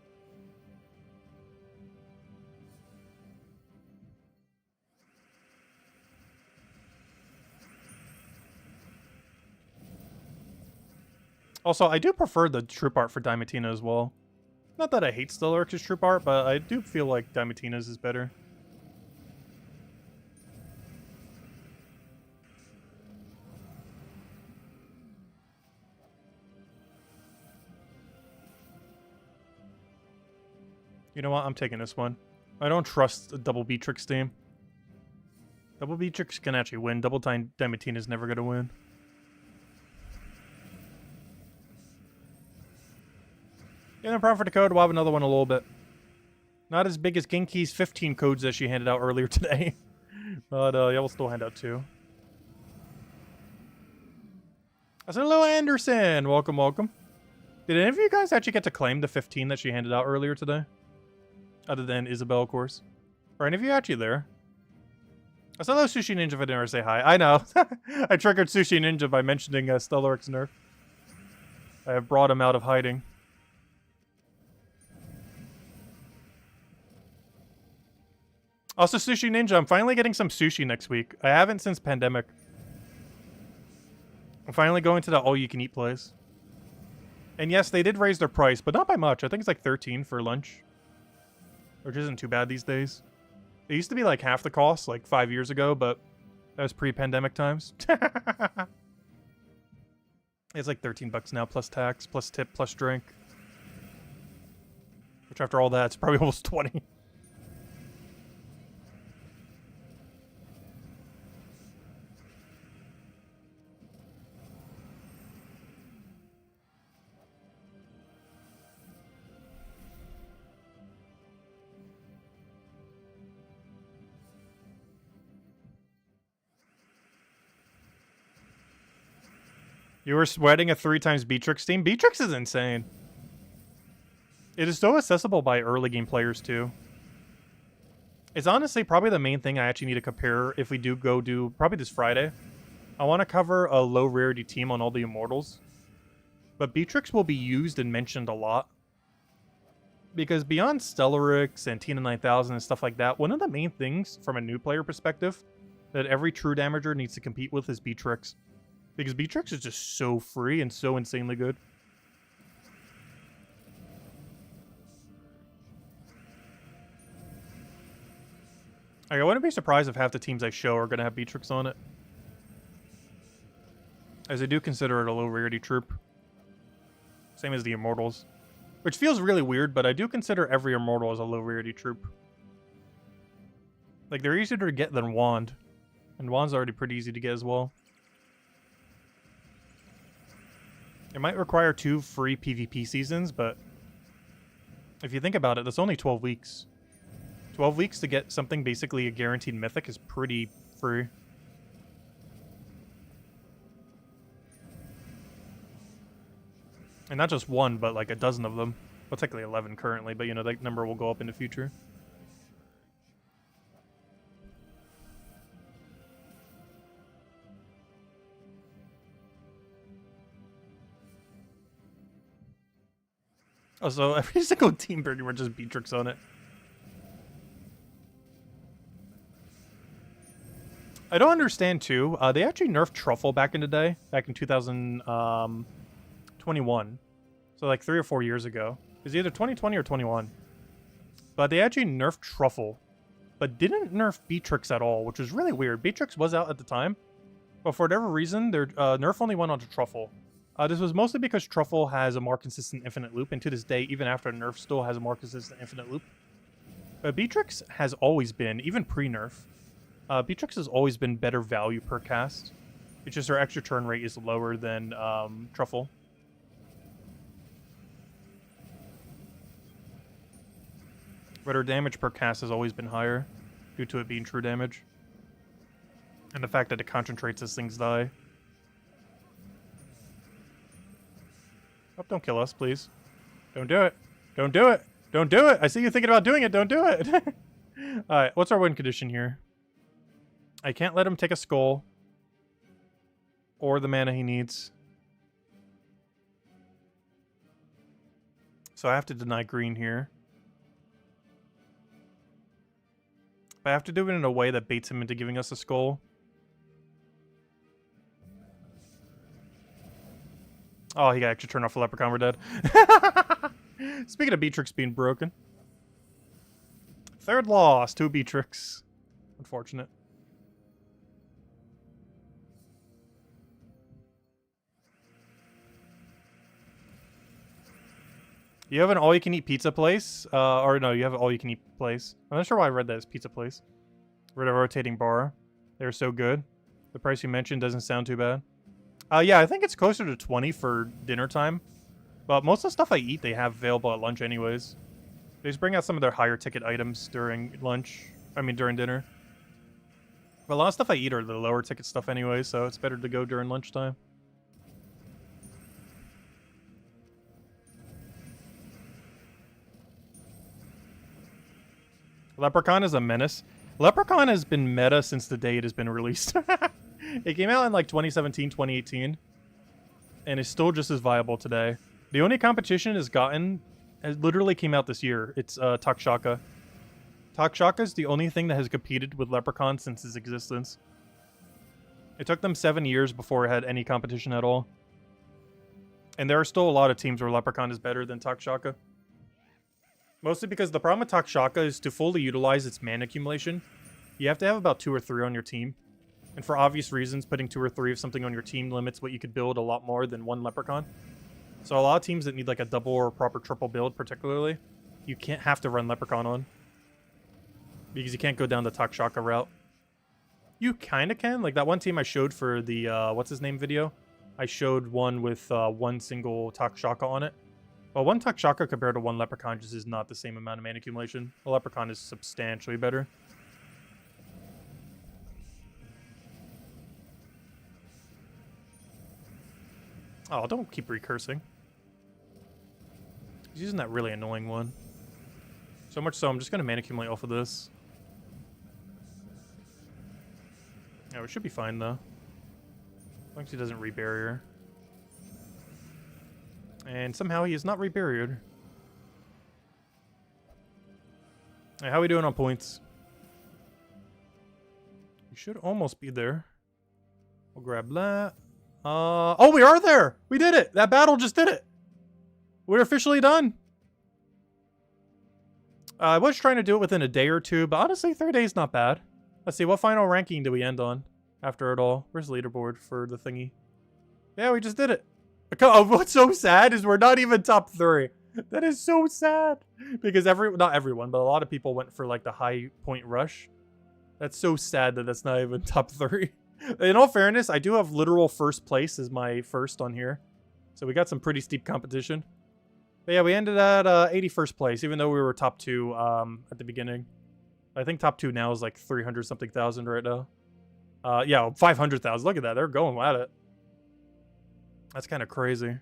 Also, I do prefer the troop art for Diamantina as well. Not that I hate Stellaryx's troop art, but I do feel like Diamantina's is better. You know what? I'm taking this one. I don't trust the double Beatrix team. Double Beatrix can actually win. Double time Diamantina's never going to win. Yeah, no problem for the code. We'll have another one in a little bit. Not as big as Genki's 15 codes that she handed out earlier today. But yeah, we'll still hand out 2. I said, hello, Anderson. Welcome, welcome. Did any of you guys actually get to claim the 15 that she handed out earlier today? Other than Isabel, of course. Are any of you actually there? I said hello, Sushi Ninja, if I didn't ever say hi. I know. I triggered Sushi Ninja by mentioning Stellaryx nerf. I have brought him out of hiding. Also, Sushi Ninja, I'm finally getting some sushi next week. I haven't since pandemic. I'm finally going to the all-you-can-eat place. And yes, they did raise their price, but not by much. I think it's like 13 for lunch. which isn't too bad these days. It used to be like half the cost like 5 years ago, but that was pre-pandemic times. It's like $13 now, plus tax, plus tip, plus drink. Which after all that, it's probably almost 20. You were sweating a 3 times Beatrix team? Beatrix is insane. It is so accessible by early game players too. It's honestly probably the main thing I actually need to compare if we do go do, probably this Friday. I want to cover a low rarity team on all the Immortals. But Beatrix will be used and mentioned a lot. Because beyond Stellarix and Tina 9000 and stuff like that, one of the main things from a new player perspective that every true damager needs to compete with is Beatrix. Because Beatrix is just so free and so insanely good. I wouldn't be surprised if half the teams I show are going to have Beatrix on it. As I do consider it a low rarity troop. Same as the Immortals. Which feels really weird, but I do consider every Immortal as a low rarity troop. Like, they're easier to get than Wand. And Wand's already pretty easy to get as well. It might require 2 free PvP seasons, but if you think about it, that's only 12 weeks. 12 weeks to get something basically a guaranteed mythic is pretty free. And not just one, but like a dozen of them. Well, technically 11 currently, but you know, that number will go up in the future. Oh, so every single team pretty much just Beatrix on it. I don't understand too. They actually nerfed Truffle back in the day, back in 2021. So like 3 or 4 years ago. It was either 2020 or 21. But they actually nerfed Truffle, but didn't nerf Beatrix at all, which was really weird. Beatrix was out at the time, but for whatever reason, their nerf only went on to Truffle. This was mostly because Truffle has a more consistent infinite loop, and to this day, even after nerf, still has a more consistent infinite loop. But Beatrix has always been, even pre-nerf, Beatrix has always been better value per cast. It's just her extra turn rate is lower than Truffle. But her damage per cast has always been higher, due to it being true damage. And the fact that it concentrates as things die. Oh, don't kill us, please. Don't do it. Don't do it. Don't do it. I see you thinking about doing it. Don't do it. Alright, what's our win condition here? I can't let him take a skull. Or the mana he needs. So I have to deny green here. But I have to do it in a way that baits him into giving us a skull. Oh, he got extra turn off the Leprechaun, we're dead. Speaking of Beatrix being broken. Third loss to Beatrix. Unfortunate. You have an all-you-can-eat pizza place? Or no, you have an all-you-can-eat place. I'm not sure why I read that as pizza place. Rid of rotating bar. They're so good. The price you mentioned doesn't sound too bad. Yeah, I think it's closer to 20 for dinner time. But most of the stuff I eat, they have available at lunch anyways. They just bring out some of their higher ticket items during lunch. I mean, during dinner. But a lot of stuff I eat are the lower ticket stuff anyways, so it's better to go during lunchtime. Leprechaun is a menace. Leprechaun has been meta since the day it has been released. It came out in like 2017, 2018. And is still just as viable today. The only competition has literally came out this year. It's Takshaka. Takshaka is the only thing that has competed with Leprechaun since its existence. It took them 7 years before it had any competition at all. And there are still a lot of teams where Leprechaun is better than Takshaka. Mostly because the problem with Takshaka is to fully utilize its mana accumulation, you have to have about 2 or 3 on your team. And for obvious reasons, putting 2 or 3 of something on your team limits what you could build a lot more than 1 Leprechaun. So a lot of teams that need like a double or proper triple build particularly, you can't have to run Leprechaun on. Because you can't go down the Takshaka route. You kind of can. Like that one team I showed for the, what's his name video? I showed one with 1 single Takshaka on it. Well, 1 Takshaka compared to 1 Leprechaun just is not the same amount of mana accumulation. The Leprechaun is substantially better. Oh, don't keep recursing. He's using that really annoying one. So much so, I'm just going to mana accumulate off of this. Yeah, we should be fine, though. As long as he doesn't rebarrier. And somehow he is not rebarriered. Hey, how are we doing on points? We should almost be there. We'll grab that. Oh, we are there! We did it! That battle just did it! We're officially done! I was trying to do it within a day or 2, but honestly, 3 days not bad. Let's see, what final ranking do we end on after it all? Where's the leaderboard for the thingy? Yeah, we just did it. Oh, what's so sad is we're not even top 3. That is so sad. Because not everyone, but a lot of people went for like the high point rush. That's so sad that that's not even top 3. In all fairness, I do have literal first place as my first on here. So we got some pretty steep competition. But yeah, we ended at 81st place, even though we were top 2 at the beginning. I think top 2 now is like 300 something thousand right now. Yeah, 500,000. Look at that. They're going at it. That's kind of crazy.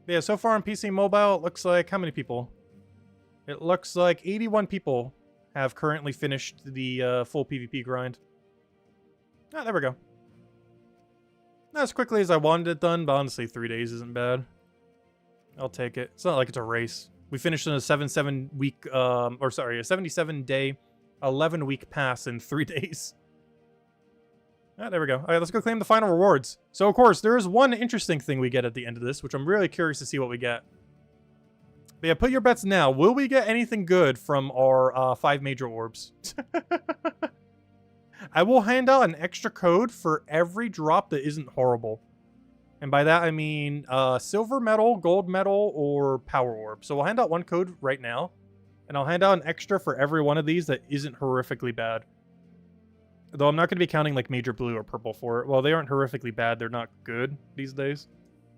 But yeah, so far on PC Mobile, it looks like how many people? It looks like 81 people have currently finished the full PvP grind. Ah, there we go. Not as quickly as I wanted it done, but honestly, 3 days isn't bad. I'll take it. It's not like it's a race. We finished in a 77-week, a 77-day, 11-week pass in 3 days. Ah, there we go. All right, let's go claim the final rewards. So, of course, there is one interesting thing we get at the end of this, which I'm really curious to see what we get. But yeah, put your bets now. Will we get anything good from our 5 major orbs? I will hand out an extra code for every drop that isn't horrible. And by that, I mean silver medal, gold medal, or power orb. So we'll hand out 1 code right now. And I'll hand out an extra for every one of these that isn't horrifically bad. Though I'm not going to be counting like major blue or purple for it. Well, they aren't horrifically bad. They're not good these days.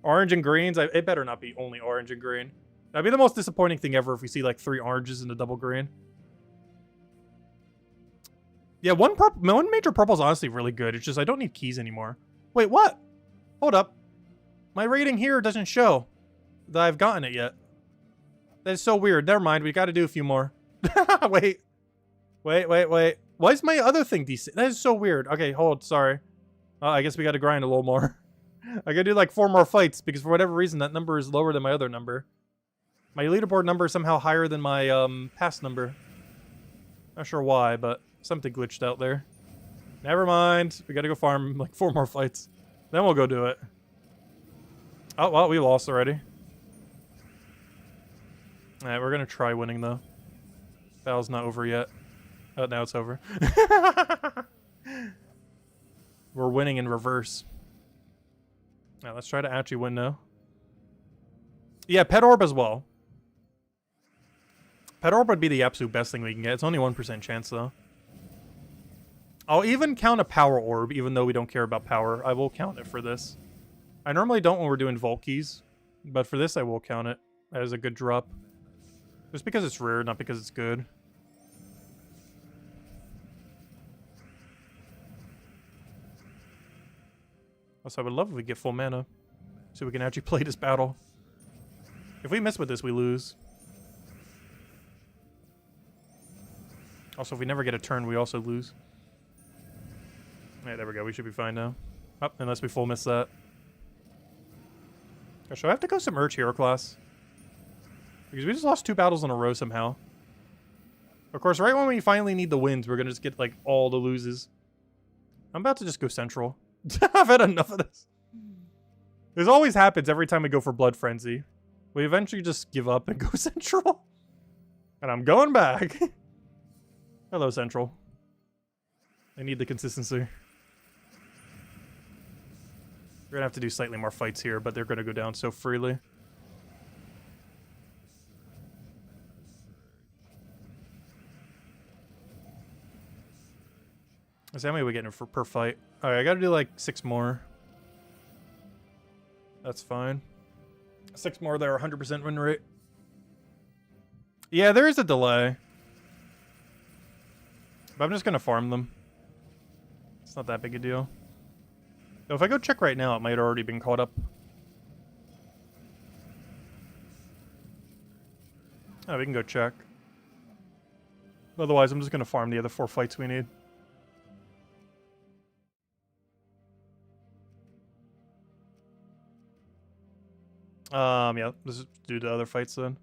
Orange and greens, it better not be only orange and green. That'd be the most disappointing thing ever if we see like 3 oranges and a double green. Yeah, one major purple is honestly really good. It's just I don't need keys anymore. Wait, what? Hold up. My rating here doesn't show that I've gotten it yet. That is so weird. Never mind. We got to do a few more. Wait. Why is my other thing decent? That is so weird. Okay, hold. Sorry. I guess we got to grind a little more. I got to do like 4 more fights because for whatever reason that number is lower than my other number. My leaderboard number is somehow higher than my past number. Not sure why, but something glitched out there. Never mind. We got to go farm like 4 more fights. Then we'll go do it. Oh, well, we lost already. Alright, we're going to try winning, though. Battle's not over yet. Oh, now it's over. We're winning in reverse. Now, let's try to actually win now. Yeah, Pet Orb as well. Pet Orb would be the absolute best thing we can get. It's only 1% chance, though. I'll even count a Power Orb, even though we don't care about power. I will count it for this. I normally don't when we're doing Vault Keys, but for this I will count it as a good drop. Just because it's rare, not because it's good. Also, I would love if we get full mana, so we can actually play this battle. If we miss with this, we lose. Also, if we never get a turn, we also lose. Alright, there we go. We should be fine now. Oh, unless we full miss that. Gosh, do I have to go submerge hero class? Because we just lost 2 battles in a row somehow. Of course, right when we finally need the wins, we're going to just get, like, all the loses. I'm about to just go central. I've had enough of this. This always happens every time we go for Blood Frenzy. We eventually just give up and go central. And I'm going back. Hello, Central. I need the consistency. We're gonna have to do slightly more fights here, but they're gonna go down so freely. So how many are we getting for per fight? Alright, I gotta do like 6 more. That's fine. 6 more there, 100% win rate. Yeah, there is a delay. But I'm just gonna farm them. It's not that big a deal. So if I go check right now, it might have already been caught up. Oh, we can go check. Otherwise, I'm just gonna farm the other 4 fights we need. Yeah, let's just do the other fights then.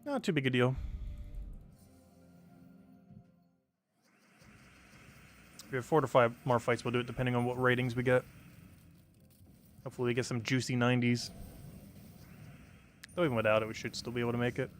Not too big a deal. If we have 4 to 5 more fights, we'll do it depending on what ratings we get. Hopefully we get some juicy 90s. Though even without it, we should still be able to make it.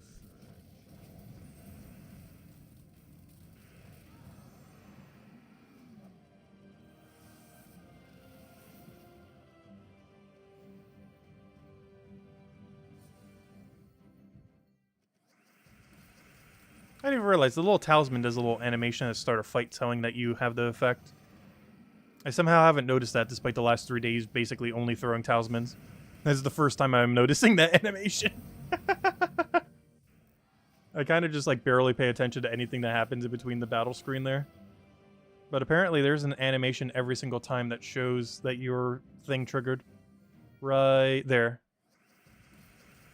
I didn't even realize the little talisman does a little animation at the start of fight telling that you have the effect. I somehow haven't noticed that despite the last 3 days basically only throwing talismans. This is the first time I'm noticing that animation. I kind of just like barely pay attention to anything that happens in between the battle screen there. But apparently there's an animation every single time that shows that your thing triggered. Right there.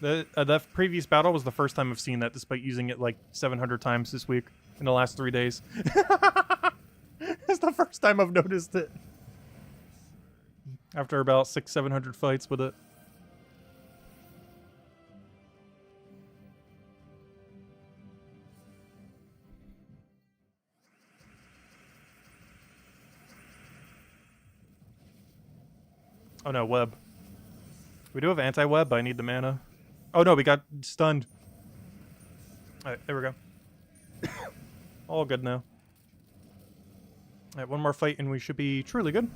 That previous battle was the first time I've seen that, despite using it like 700 times this week in the last 3 days. It's the first time I've noticed it. After about 600-700 fights with it. Oh no, web. We do have anti-web, but I need the mana. Oh no, we got stunned. Alright, there we go. All good now. Alright, 1 more fight and we should be truly good.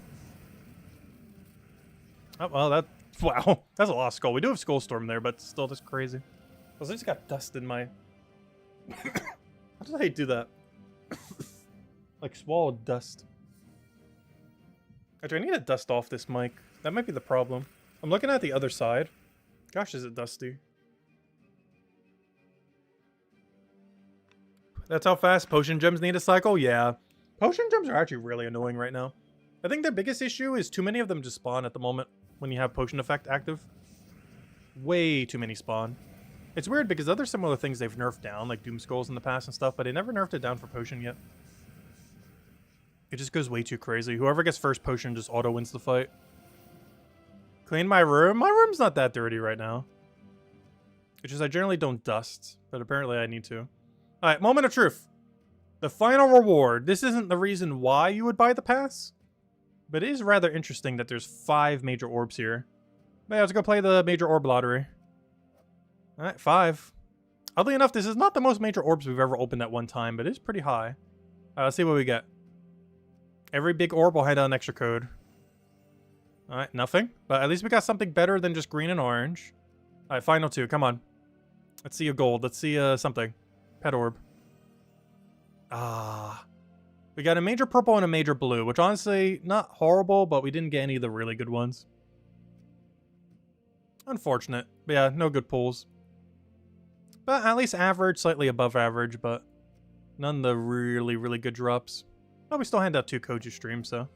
Oh, well, that... Wow, that's a lot of skull. We do have Skullstorm there, but still, that's crazy. I just got dust in my... How did I do that? Like, swallowed dust. Actually, I need to dust off this mic. That might be the problem. I'm looking at the other side. Gosh, is it dusty. That's how fast potion gems need to cycle? Yeah. Potion gems are actually really annoying right now. I think the biggest issue is too many of them just spawn at the moment when you have potion effect active. Way too many spawn. It's weird because other similar things they've nerfed down, like Doom Skulls in the past and stuff, but they never nerfed it down for potion yet. It just goes way too crazy. Whoever gets first potion just auto wins the fight. Clean my room? My room's not that dirty right now. It's just I generally don't dust, but apparently I need to. Alright, moment of truth. The final reward. This isn't the reason why you would buy the pass, but it is rather interesting that there's 5 major orbs here. But yeah, let's go play the major orb lottery. Alright, 5. Oddly enough, this is not the most major orbs we've ever opened at one time, but it is pretty high. Alright, let's see what we get. Every big orb will hand out an extra code. Alright, nothing. But at least we got something better than just green and orange. Alright, final 2. Come on. Let's see a gold. Let's see something. Pet orb. Ah. We got a major purple and a major blue, which honestly, not horrible, but we didn't get any of the really good ones. Unfortunate. But yeah, no good pulls. But at least average, slightly above average, but none of the really, really good drops. Oh, we still hand out 2 Koji streams, so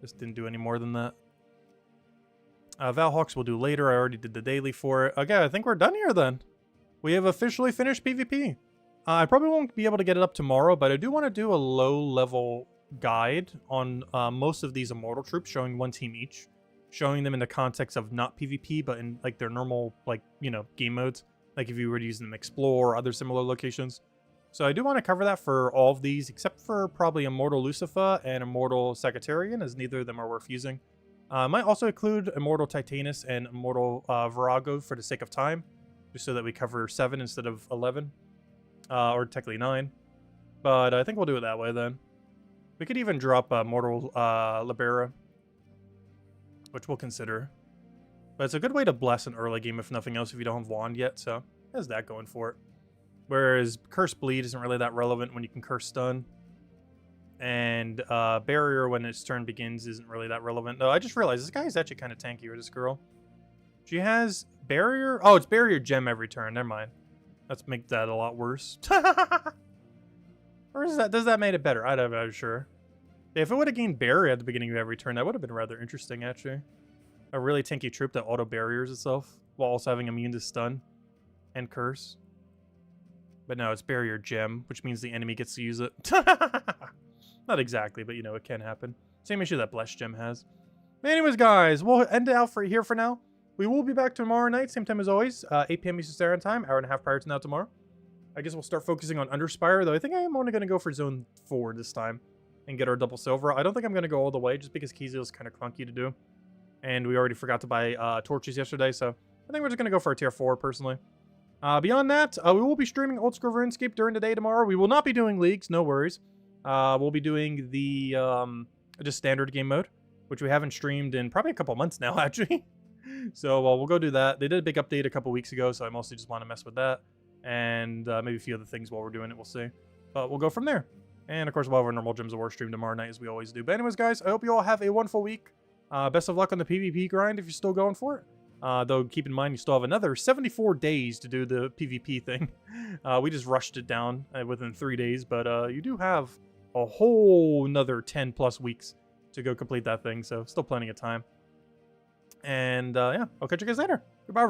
just didn't do any more than that. Valhawks we'll do later. I already did the daily for it. Okay, I think we're done here then. We have officially finished PvP. I probably won't be able to get it up tomorrow, but I do want to do a low-level guide on most of these Immortal troops, showing 1 team each. Showing them in the context of not PvP, but in like their normal, like, you know, game modes. Like if you were to use them Explore or other similar locations. So I do want to cover that for all of these, except for probably Immortal Lucifer and Immortal Secretarian, as neither of them are worth using. Might also include Immortal Titanus and Immortal Virago for the sake of time. just so that we cover 7 instead of 11, or technically 9. But I think we'll do it that way then. We could even drop Mortal Libera, which we'll consider. But it's a good way to bless an early game, if nothing else, if you don't have Wand yet, so there's that going for it. Whereas Curse Bleed isn't really that relevant when you can Curse Stun. And Barrier, when its turn begins, isn't really that relevant. No, I just realized this guy is actually kind of tanky, or this girl. She has Barrier. Oh, it's Barrier Gem every turn. Never mind. Let's make that a lot worse. Or is that, does that make it better? I'm not sure. If it would have gained Barrier at the beginning of every turn, that would have been rather interesting, actually. A really tanky troop that auto-barriers itself, while also having immune to stun and curse. But no, it's Barrier Gem, which means the enemy gets to use it. Not exactly, but you know, it can happen. Same issue that Blessed Gem has. Anyways, guys, we'll end it out here for now. We will be back tomorrow night, same time as always, 8 p.m. Eastern Standard Time, hour and a half prior to now tomorrow. I guess we'll start focusing on Under Spire, though I think I am only going to go for Zone 4 this time and get our double silver. I don't think I'm going to go all the way, just because Kizil is kind of clunky to do. And we already forgot to buy torches yesterday, so I think we're just going to go for a tier 4, personally. Beyond that, we will be streaming Old School RuneScape during the day tomorrow. We will not be doing leagues, no worries. We'll be doing the just standard game mode, which we haven't streamed in probably a couple months now, actually. So we'll go do that. They did a big update a couple weeks ago, so I mostly just want to mess with that. And maybe a few other things while we're doing it, we'll see. But we'll go from there. And of course, we'll have our normal Gems of War stream tomorrow night, as we always do. But anyways, guys, I hope you all have a wonderful week. Best of luck on the PvP grind if you're still going for it. Though, keep in mind, you still have another 74 days to do the PvP thing. We just rushed it down within 3 days, but you do have a whole another 10 plus weeks to go complete that thing, so still plenty of time. And yeah, I'll catch you guys later. Goodbye, everyone.